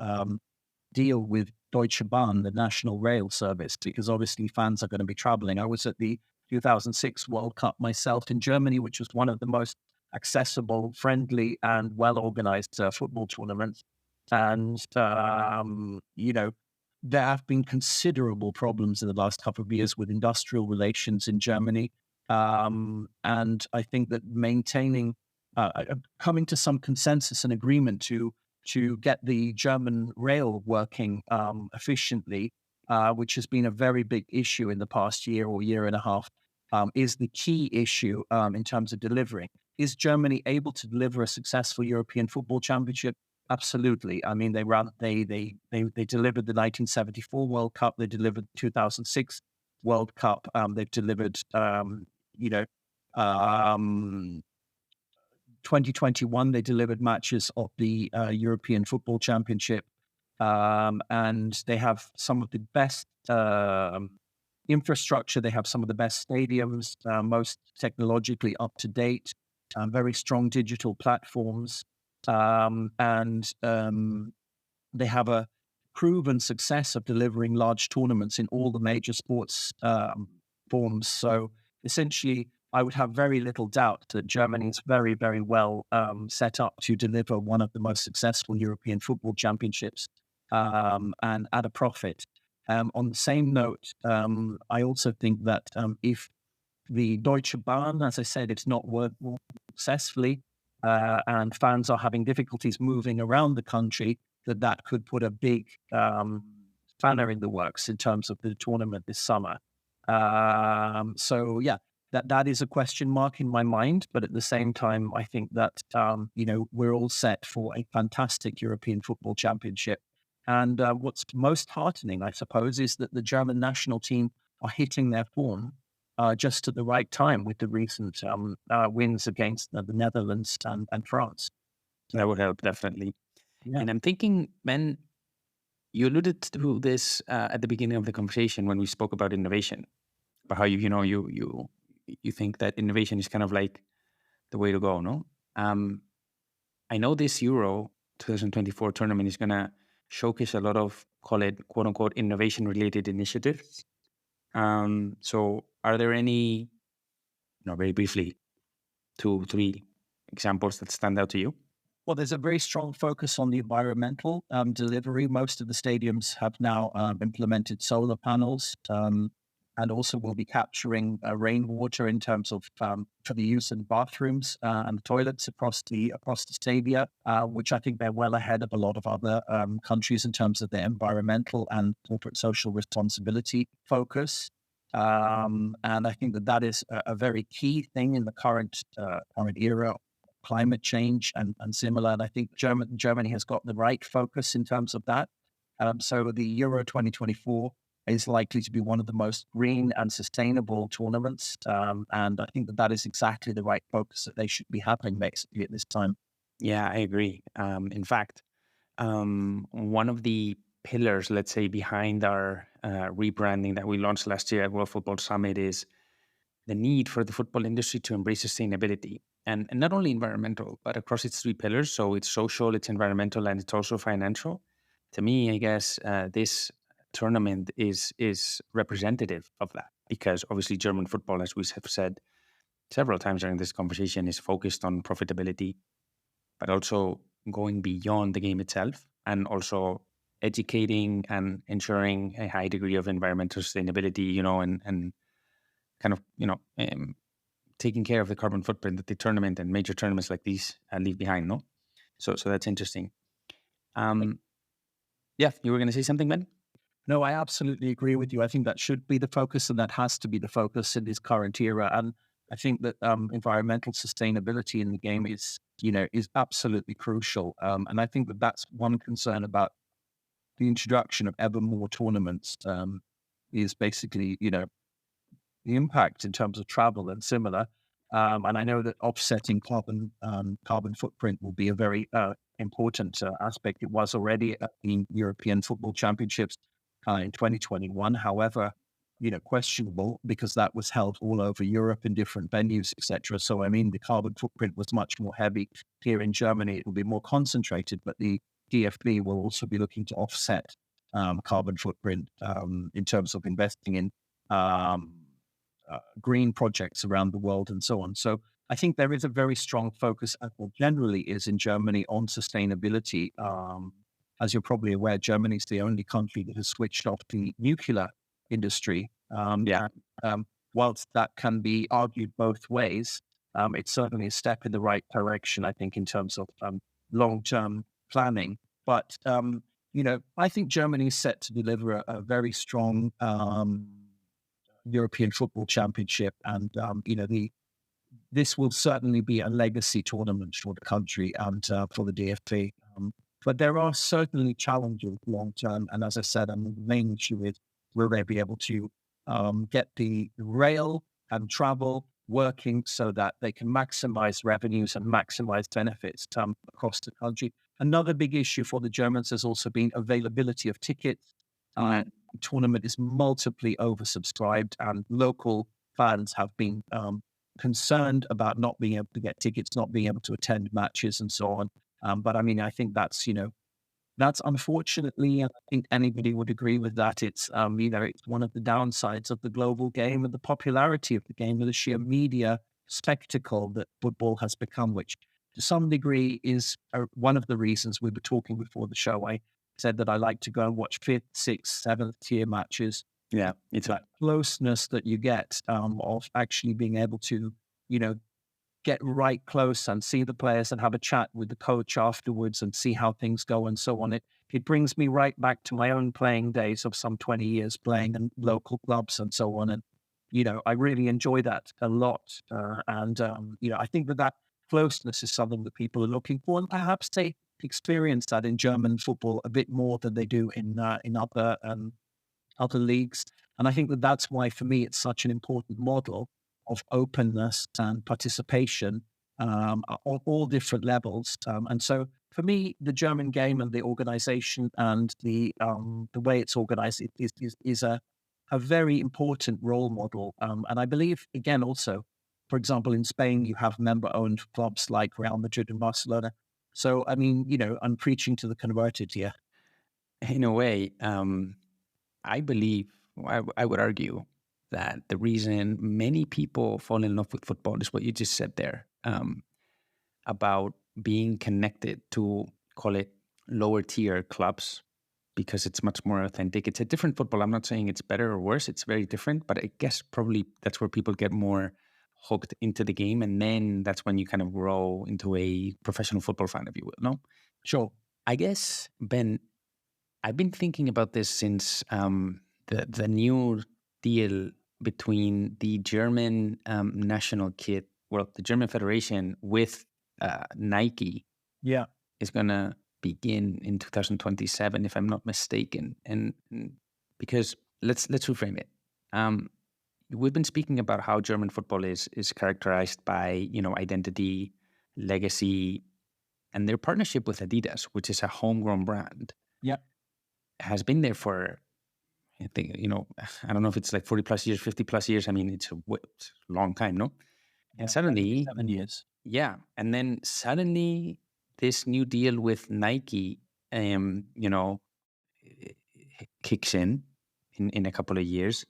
deal with Deutsche Bahn, the national rail service, because obviously fans are going to be traveling. I was at the 2006 World Cup myself in Germany, which was one of the most accessible, friendly, and well-organized football tournaments. And, there have been considerable problems in the last couple of years with industrial relations in Germany. And I think that maintaining, coming to some consensus and agreement to get the German rail working efficiently, which has been a very big issue in the past year or year and a half, is the key issue in terms of delivering. Is Germany able to deliver a successful European Football Championship? Absolutely. I mean, they delivered the 1974 World Cup. They delivered the 2006 World Cup. They've delivered, 2021, they delivered matches of the European Football Championship. And they have some of the best infrastructure. They have some of the best stadiums, most technologically up to date, very strong digital platforms. And they have a proven success of delivering large tournaments in all the major sports forms. So essentially, I would have very little doubt that Germany is very, very well set up to deliver one of the most successful European football championships and at a profit. On the same note, I also think that if the Deutsche Bahn, as I said, it's not working successfully, and fans are having difficulties moving around the country, that could put a big spanner in the works in terms of the tournament this summer. So yeah, that is a question mark in my mind. But at the same time, I think that we're all set for a fantastic European Football Championship. And what's most heartening, I suppose, is that the German national team are hitting their form just at the right time with the recent wins against the Netherlands and France. That would help, definitely. Yeah. And I'm thinking, Ben, you alluded to this at the beginning of the conversation when we spoke about innovation, about how you think that innovation is kind of like the way to go, no? I know this Euro 2024 tournament is going to showcase a lot of, call it, quote unquote, innovation related initiatives. So are there any, very briefly, 2, 3 examples that stand out to you? Well, there's a very strong focus on the environmental delivery. Most of the stadiums have now implemented solar panels, and also will be capturing rainwater in terms of for the use in bathrooms and toilets across the stadia, which I think they're well ahead of a lot of other countries in terms of their environmental and corporate social responsibility focus. And I think that is a very key thing in the current era. Climate change and similar. And I think Germany has got the right focus in terms of that. So the Euro 2024 is likely to be one of the most green and sustainable tournaments. And I think that is exactly the right focus that they should be having basically at this time. Yeah, I agree. In fact, one of the pillars, let's say, behind our rebranding that we launched last year at World Football Summit is the need for the football industry to embrace sustainability. And not only environmental, but across its 3 pillars. So it's social, it's environmental, and it's also financial. To me, I guess this tournament is representative of that, because obviously German football, as we have said several times during this conversation, is focused on profitability, but also going beyond the game itself and also educating and ensuring a high degree of environmental sustainability, and kind of, taking care of the carbon footprint that the tournament and major tournaments like these leave behind, no? So that's interesting. Yeah, you were going to say something, Ben? No, I absolutely agree with you. I think that should be the focus, and that has to be the focus in this current era. And I think that environmental sustainability in the game is absolutely crucial. And I think that that's one concern about the introduction of ever more tournaments is basically, the impact in terms of travel and similar. And I know that offsetting carbon footprint will be a very important aspect. It was already at the European Football Championships in 2021. However, questionable because that was held all over Europe in different venues, etc. So, I mean, the carbon footprint was much more heavy. Here in Germany, it will be more concentrated, but the DFB will also be looking to offset carbon footprint in terms of investing in green projects around the world and so on. So I think there is a very strong focus, as there generally is in Germany, on sustainability. As you're probably aware, Germany is the only country that has switched off the nuclear industry. Whilst that can be argued both ways, it's certainly a step in the right direction, I think, in terms of long-term planning. But, I think Germany is set to deliver a very strong European Football Championship. And, this will certainly be a legacy tournament for the country and for the DFB. But there are certainly challenges long term. And as I said, the main issue is will they be able to get the rail and travel working so that they can maximize revenues and maximize benefits across the country. Another big issue for the Germans has also been availability of tickets. The tournament is multiply oversubscribed, and local fans have been concerned about not being able to get tickets, not being able to attend matches and so on. But I mean, I think that's, That's unfortunately, and I think anybody would agree with that. It's it's one of the downsides of the global game and the popularity of the game, and the sheer media spectacle that football has become, which to some degree is one of the reasons we were talking before the show. I said that I like to go and watch fifth, sixth, seventh tier matches. Yeah, it's That closeness that you get of actually being able to, you know, get right close and see the players and have a chat with the coach afterwards and see how things go and so on. It brings me right back to my own playing days of some 20 years playing in local clubs and so on. And, I really enjoy that a lot. I think that closeness is something that people are looking for, and perhaps they experience that in German football a bit more than they do in other leagues. And I think that that's why, for me, it's such an important model of openness and participation on all different levels. And so for me, the German game and the organization and the way it's organized is a very important role model. And I believe, again, also, for example, in Spain, you have member-owned clubs like Real Madrid and Barcelona. So, I mean, I'm preaching to the converted here. in a way. I believe, I would argue that the reason many people fall in love with football is what you just said there, about being connected to, call it, lower tier clubs, because it's much more authentic. It's a different football. I'm not saying it's better or worse. It's very different, but I guess probably that's where people get more hooked into the game. And then that's when you kind of grow into a professional football fan, if you will. No? Sure. I guess, Ben, I've been thinking about this since the new deal between the German national kit, well, the German Federation with Nike, Yeah, is going to begin in 2027, if I'm not mistaken. And because let's reframe it. We've been speaking about how German football is characterized by identity, legacy, and their partnership with Adidas, which is a homegrown brand. yeah. Has been there for, I think, I don't know if it's like 40 plus years, 50 plus years. I mean, it's a long time, no? And suddenly, 7 years. yeah. And then suddenly this new deal with Nike, kicks in a couple of years.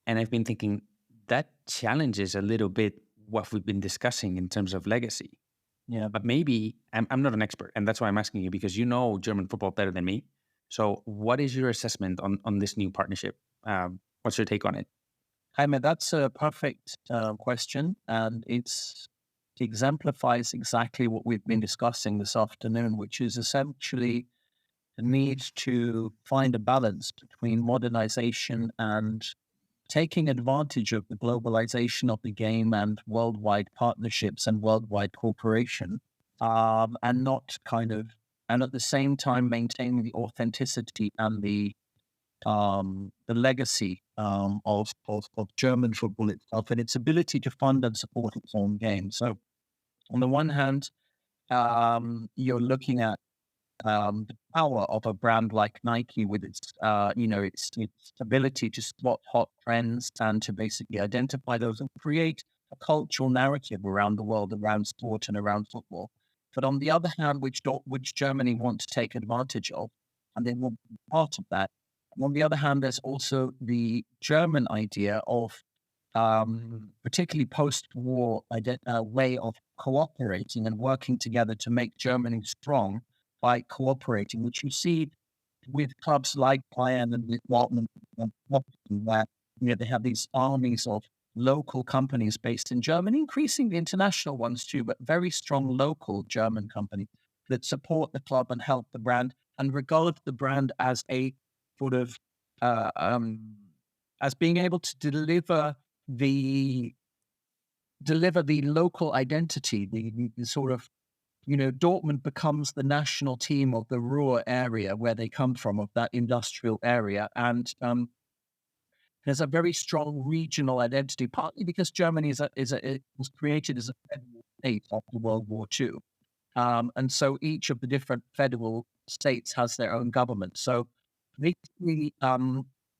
And I've been thinking that challenges a little bit what we've been discussing in terms of legacy. Yeah. But maybe I'm not an expert, and that's why I'm asking you, because you know German football better than me. So what is your assessment on this new partnership? What's your take on it? Jaime, that's a perfect question, and it exemplifies exactly what we've been discussing this afternoon, which is essentially the need to find a balance between modernization and taking advantage of the globalization of the game and worldwide partnerships and worldwide cooperation, and at the same time maintaining the authenticity and the legacy of German football itself and its ability to fund and support its own game. So, on the one hand, you're looking at the power of a brand like Nike with its ability to spot hot trends and to basically identify those and create a cultural narrative around the world, around sport and around football. But on the other hand, which Germany want to take advantage of, and they want to be part of that. And on the other hand, there's also the German idea of particularly post-war way of cooperating and working together to make Germany strong by cooperating, which you see with clubs like Bayern and with Dortmund, where they have these armies of local companies based in Germany, increasingly international ones too, but very strong local German companies that support the club and help the brand and regard the brand as a sort of as being able to deliver the local identity, the sort of Dortmund becomes the national team of the Ruhr area where they come from, of that industrial area. And there's a very strong regional identity, partly because Germany it was created as a federal state after World War II. And so each of the different federal states has their own government. So basically,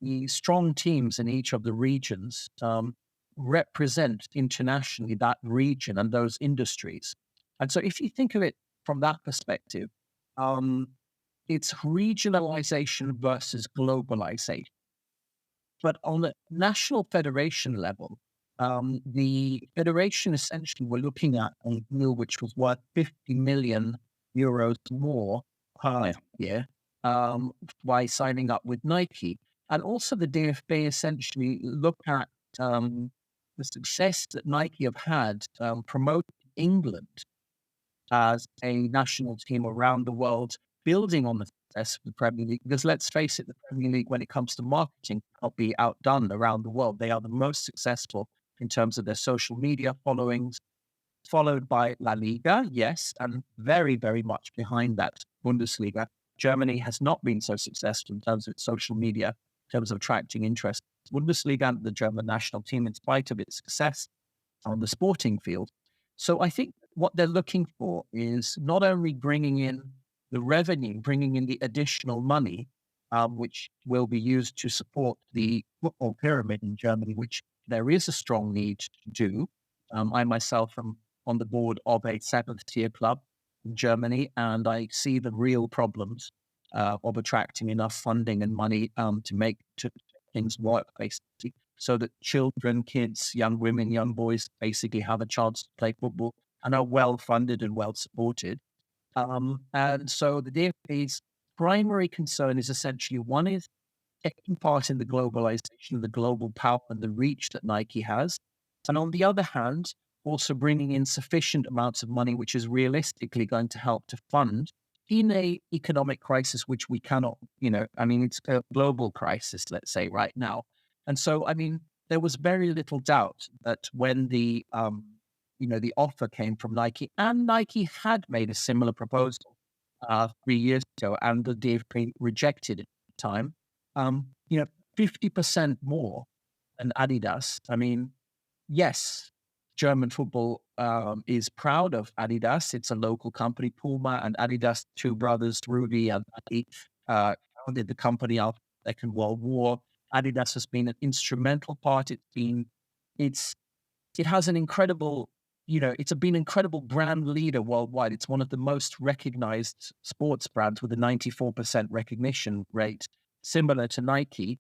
the strong teams in each of the regions represent internationally that region and those industries. And so if you think of it from that perspective, it's regionalization versus globalization. But on a national federation level, the federation essentially were looking at a deal which was worth 50 million euros more per year by signing up with Nike. And also the DFB essentially look at the success that Nike have had promoting England as a national team around the world, building on the success of the Premier League. Because let's face it, the Premier League, when it comes to marketing, cannot be outdone around the world. They are the most successful in terms of their social media followings, followed by La Liga, yes, and very, very much behind that, Bundesliga. Germany has not been so successful in terms of its social media, in terms of attracting interest. Bundesliga and the German national team, in spite of its success on the sporting field. So I think what they're looking for is not only bringing in the revenue, bringing in the additional money, which will be used to support the football pyramid in Germany, which there is a strong need to do. I myself am on the board of a seventh tier club in Germany, and I see the real problems of attracting enough funding and money to make things work, basically, so that children, kids, young women, young boys basically have a chance to play football and are well funded and well supported. And so the DFB's primary concern is essentially one is taking part in the globalization, the global power and the reach that Nike has. And on the other hand, also bringing in sufficient amounts of money, which is realistically going to help to fund in a economic crisis, which we cannot, I mean, it's a global crisis, let's say right now. And so, I mean, there was very little doubt that when the offer came from Nike, and Nike had made a similar proposal 3 years ago, and the DFB rejected it at the time. 50% more than Adidas. I mean, yes, German football is proud of Adidas. It's a local company. Puma and Adidas, two brothers, Rudy and Adi, founded the company after the Second World War. Adidas has been an instrumental part. It has an incredible, it's been an incredible brand leader worldwide. It's one of the most recognized sports brands with a 94% recognition rate, similar to Nike.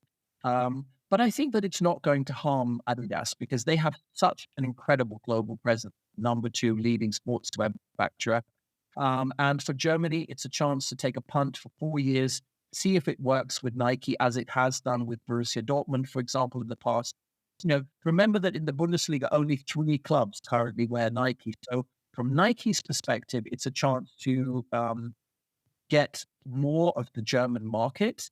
But I think that it's not going to harm Adidas because they have such an incredible global presence, number 2 leading sportswear manufacturer. And for Germany, it's a chance to take a punt for 4 years, see if it works with Nike as it has done with Borussia Dortmund, for example, in the past. Remember that in the Bundesliga, only 3 clubs currently wear Nike. So from Nike's perspective, it's a chance to get more of the German market.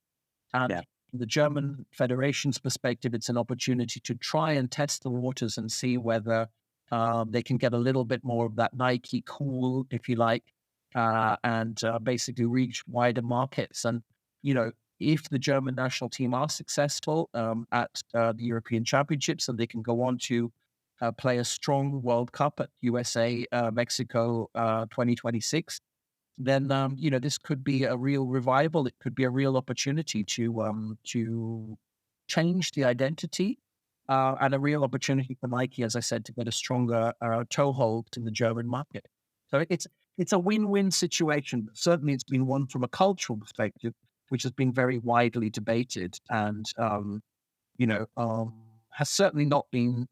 And from the German Federation's perspective, it's an opportunity to try and test the waters and see whether they can get a little bit more of that Nike cool, if you like, and basically reach wider markets. And, if the German national team are successful at the European Championships and they can go on to play a strong World Cup at USA, Mexico 2026, then, this could be a real revival. It could be a real opportunity to change the identity and a real opportunity for Nike, as I said, to get a stronger toehold in the German market. So it's a win-win situation. But certainly, it's been one from a cultural perspective, which has been very widely debated and, has certainly not been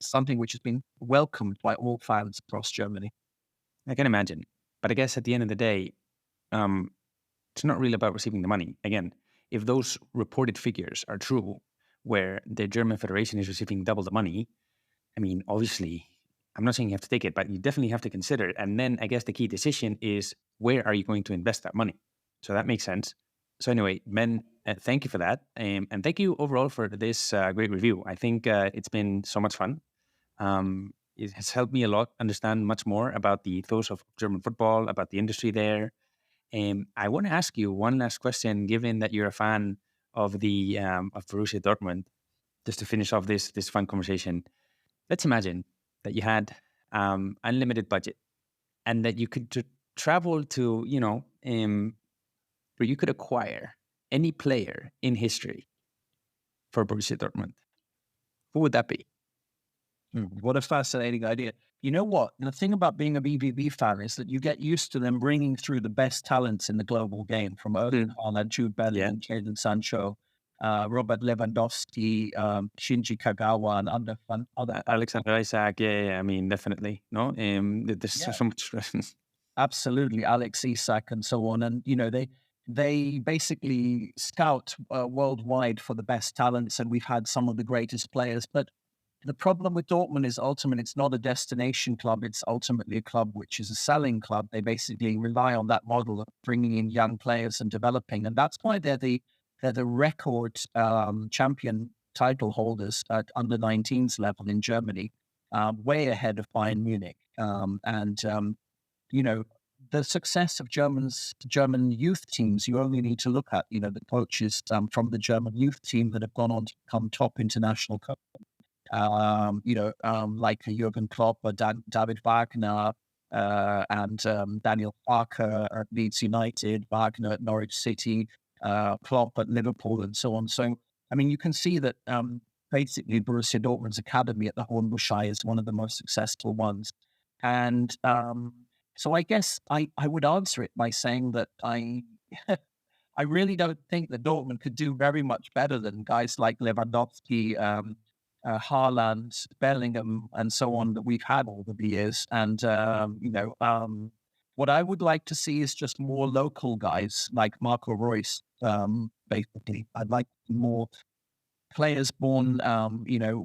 something which has been welcomed by all fans across Germany. I can imagine. But I guess at the end of the day, it's not really about receiving the money. Again, if those reported figures are true, where the German Federation is receiving double the money, I mean, obviously, I'm not saying you have to take it, but you definitely have to consider it. And then I guess the key decision is, where are you going to invest that money? So that makes sense. So anyway, Ben, thank you for that. And thank you overall for this great review. I think it's been so much fun. It has helped me a lot understand much more about the ethos of German football, about the industry there. I want to ask you one last question, given that you're a fan of the of Borussia Dortmund, just to finish off this fun conversation. Let's imagine that you had unlimited budget and that you could travel to, where you could acquire any player in history for Borussia Dortmund. Who would that be? What a fascinating idea. You know what? The thing about being a BVB fan is that you get used to them bringing through the best talents in the global game, from Erling Haaland, Jude Yeah. Bellingham, Jadon Sancho, Robert Lewandowski, Shinji Kagawa, and other Alexander Isaac, yeah, I mean, definitely, no? There's yeah, so much. absolutely, Alex Isak and so on. And, they basically scout worldwide for the best talents, and we've had some of the greatest players. But the problem with Dortmund is ultimately it's not a destination club. It's ultimately a club which is a selling club. They basically rely on that model of bringing in young players and developing, and that's why they're the record champion title holders at under 19s level in Germany, way ahead of Bayern Munich. You know, the success of German youth teams, you only need to look at, the coaches from the German youth team that have gone on to become top international coaches. Like Jurgen Klopp or David Wagner and Daniel Farke at Leeds United, Wagner at Norwich City, Klopp at Liverpool, and so on. So, I mean, you can see that basically Borussia Dortmund's academy at the Hohenbuschei is one of the most successful ones. And so I guess I would answer it by saying that I really don't think that Dortmund could do very much better than guys like Lewandowski, Haaland, Bellingham, and so on that we've had over the years. And what I would like to see is just more local guys like Marco Reus. Basically, I'd like more players born,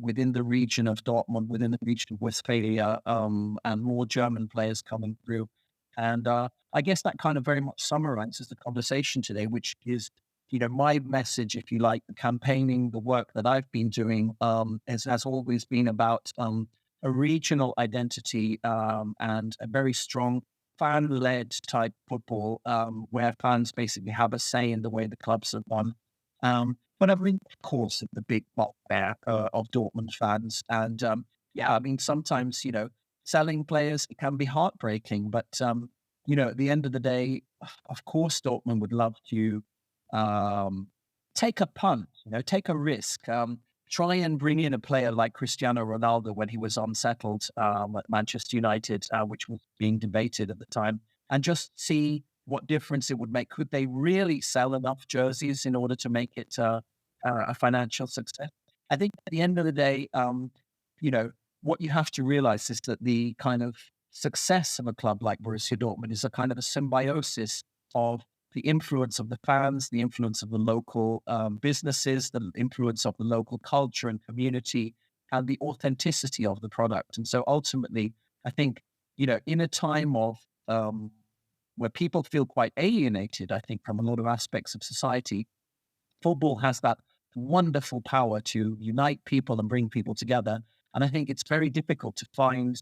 within the region of Dortmund, within the region of Westphalia, and more German players coming through. And I guess that kind of very much summarizes the conversation today, which is, my message, if you like, the campaigning, the work that I've been doing has always been about a regional identity and a very strong fan-led type football where fans basically have a say in the way the clubs are run. But I mean, of course, the big bugbear of Dortmund fans. And I mean, sometimes, selling players, it can be heartbreaking. But, at the end of the day, of course, Dortmund would love to take a punt, take a risk, try and bring in a player like Cristiano Ronaldo when he was unsettled at Manchester United, which was being debated at the time, and just see what difference it would make. Could they really sell enough jerseys in order to make it a financial success? I think at the end of the day, what you have to realize is that the kind of success of a club like Borussia Dortmund is a kind of a symbiosis of the influence of the fans, the influence of the local businesses, the influence of the local culture and community, and the authenticity of the product. And so ultimately, I think, in a time of where people feel quite alienated, I think, from a lot of aspects of society, football has that wonderful power to unite people and bring people together. And I think it's very difficult to find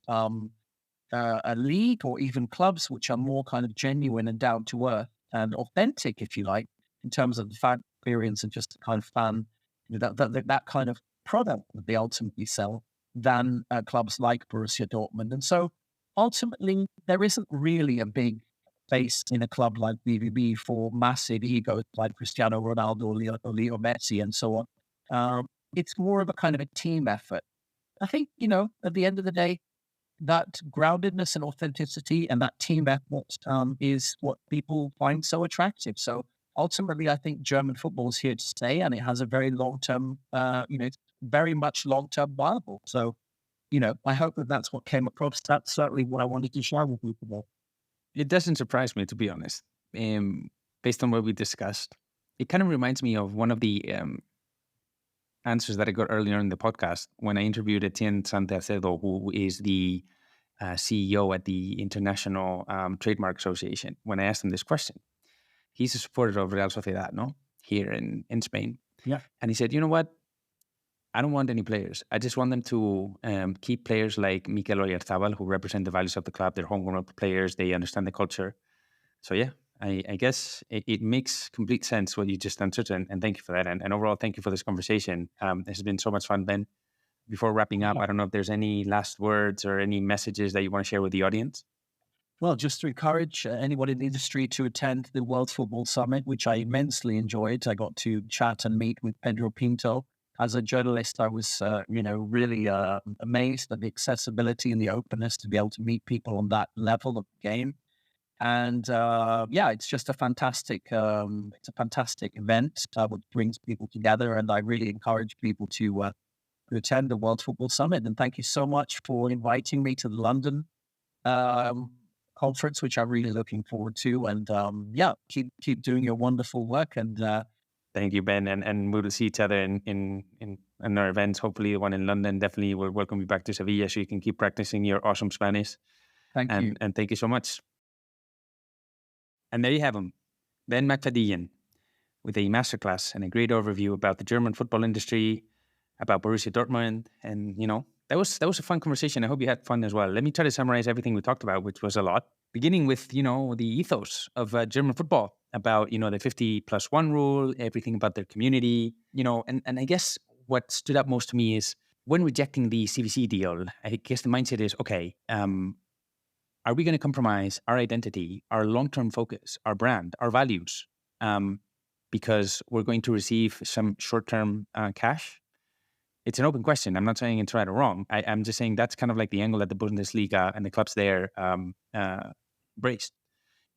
a league or even clubs which are more kind of genuine and down to earth and authentic, if you like, in terms of the fan experience and just the kind of fan, that kind of product that they ultimately sell than clubs like Borussia Dortmund. And so ultimately, there isn't really a big space in a club like BVB for massive egos like Cristiano Ronaldo or Leo Messi and so on. It's more of a kind of a team effort. I think, at the end of the day, that groundedness and authenticity and that team effort is what people find so attractive. So ultimately, I think German football is here to stay, and it has a very long-term, very much long-term viable. So, I hope that that's what came across. That's certainly what I wanted to share with you today. It doesn't surprise me, to be honest. Based on what we discussed, it kind of reminds me of one of the answers that I got earlier in the podcast when I interviewed Etienne Santacedo, who is the CEO at the International Trademark Association. When I asked him this question, he's a supporter of Real Sociedad, no? Here in Spain. Yeah. And he said, you know what? I don't want any players. I just want them to keep players like Mikel Oyarzabal, who represent the values of the club. They're homegrown players. They understand the culture. So yeah, I guess it makes complete sense what you just answered, and thank you for that. And overall, thank you for this conversation. This has been so much fun, Ben. Before wrapping up, I don't know if there's any last words or any messages that you want to share with the audience. Well, just to encourage anyone in the industry to attend the World Football Summit, which I immensely enjoyed. I got to chat and meet with Pedro Pinto, as a journalist, I was, really amazed at the accessibility and the openness to be able to meet people on that level of the game. And it's just it's a fantastic event which brings people together. And I really encourage people to attend the World Football Summit. And thank you so much for inviting me to the London conference, which I'm really looking forward to. And keep doing your wonderful work. And thank you, Ben. And we'll see each other in our events. Hopefully, the one in London. Definitely, we'll welcome you back to Sevilla so you can keep practicing your awesome Spanish. Thank you. And thank you so much. And there you have him, Ben McFadyean, with a masterclass and a great overview about the German football industry, about Borussia Dortmund. And, that was a fun conversation. I hope you had fun as well. Let me try to summarize everything we talked about, which was a lot. Beginning with, the ethos of German football, about, the 50+1 rule, everything about their community, and I guess what stood out most to me is when rejecting the CVC deal, I guess the mindset is, okay, are we going to compromise our identity, our long-term focus, our brand, our values, because we're going to receive some short-term cash? It's an open question. I'm not saying it's right or wrong. I'm just saying that's kind of like the angle that the Bundesliga and the clubs there embraced.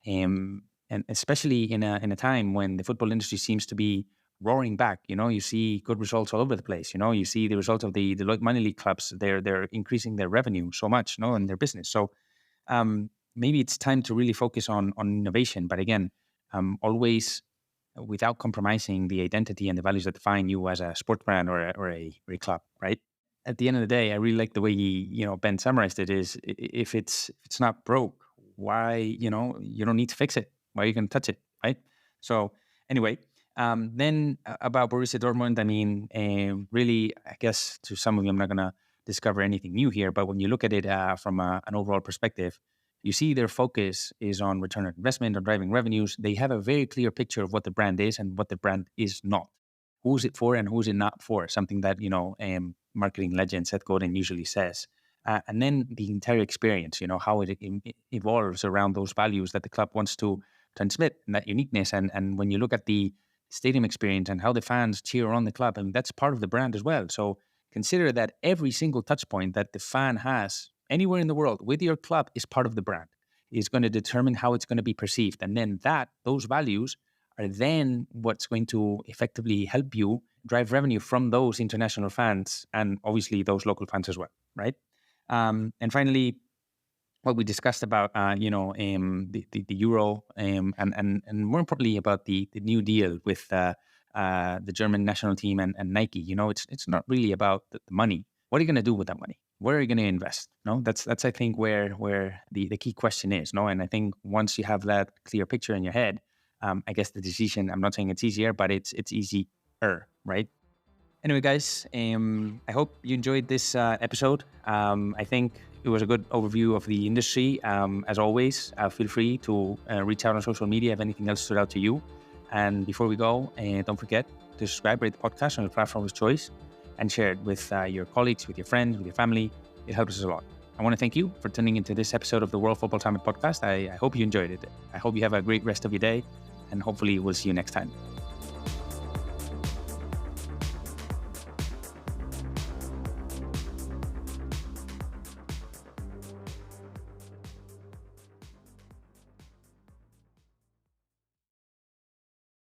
And especially in a time when the football industry seems to be roaring back, you see good results all over the place. You see the results of the money league clubs. They're increasing their revenue so much, and their business. So maybe it's time to really focus on innovation. But again, always without compromising the identity and the values that define you as a sports brand or a club, right? At the end of the day, I really like the way Ben summarized it. Is if it's not broke, why you don't need to fix it? Why are you going to touch it, right? So anyway, then about Borussia Dortmund, I mean, really, I guess to some of you, I'm not going to discover anything new here, but when you look at it from an overall perspective, you see their focus is on return on investment, on driving revenues. They have a very clear picture of what the brand is and what the brand is not. Who's it for and who's it not for? Something that, marketing legend Seth Godin usually says. And then the entire experience, how it evolves around those values that the club wants to transmit, and that uniqueness. And when you look at the stadium experience and how the fans cheer on the club, and that's part of the brand as well. So consider that every single touch point that the fan has anywhere in the world with your club is part of the brand. Is going to determine how it's going to be perceived. And then those values are then what's going to effectively help you drive revenue from those international fans and obviously those local fans as well, right? And finally, what we discussed about, the Euro and more importantly about the new deal with the German national team and Nike. It's not really about the money. What are you going to do with that money? Where are you going to invest? No, that's I think where the key question is. No, and I think once you have that clear picture in your head, I guess the decision. I'm not saying it's easier, but it's easier, right? Anyway, guys, I hope you enjoyed this episode. I think it was a good overview of the industry. As always, feel free to reach out on social media if anything else stood out to you. And before we go, don't forget to subscribe, rate the podcast on your platform of choice, and share it with your colleagues, with your friends, with your family. It helps us a lot. I want to thank you for tuning into this episode of the World Football Summit podcast. I hope you enjoyed it. I hope you have a great rest of your day, and hopefully we'll see you next time.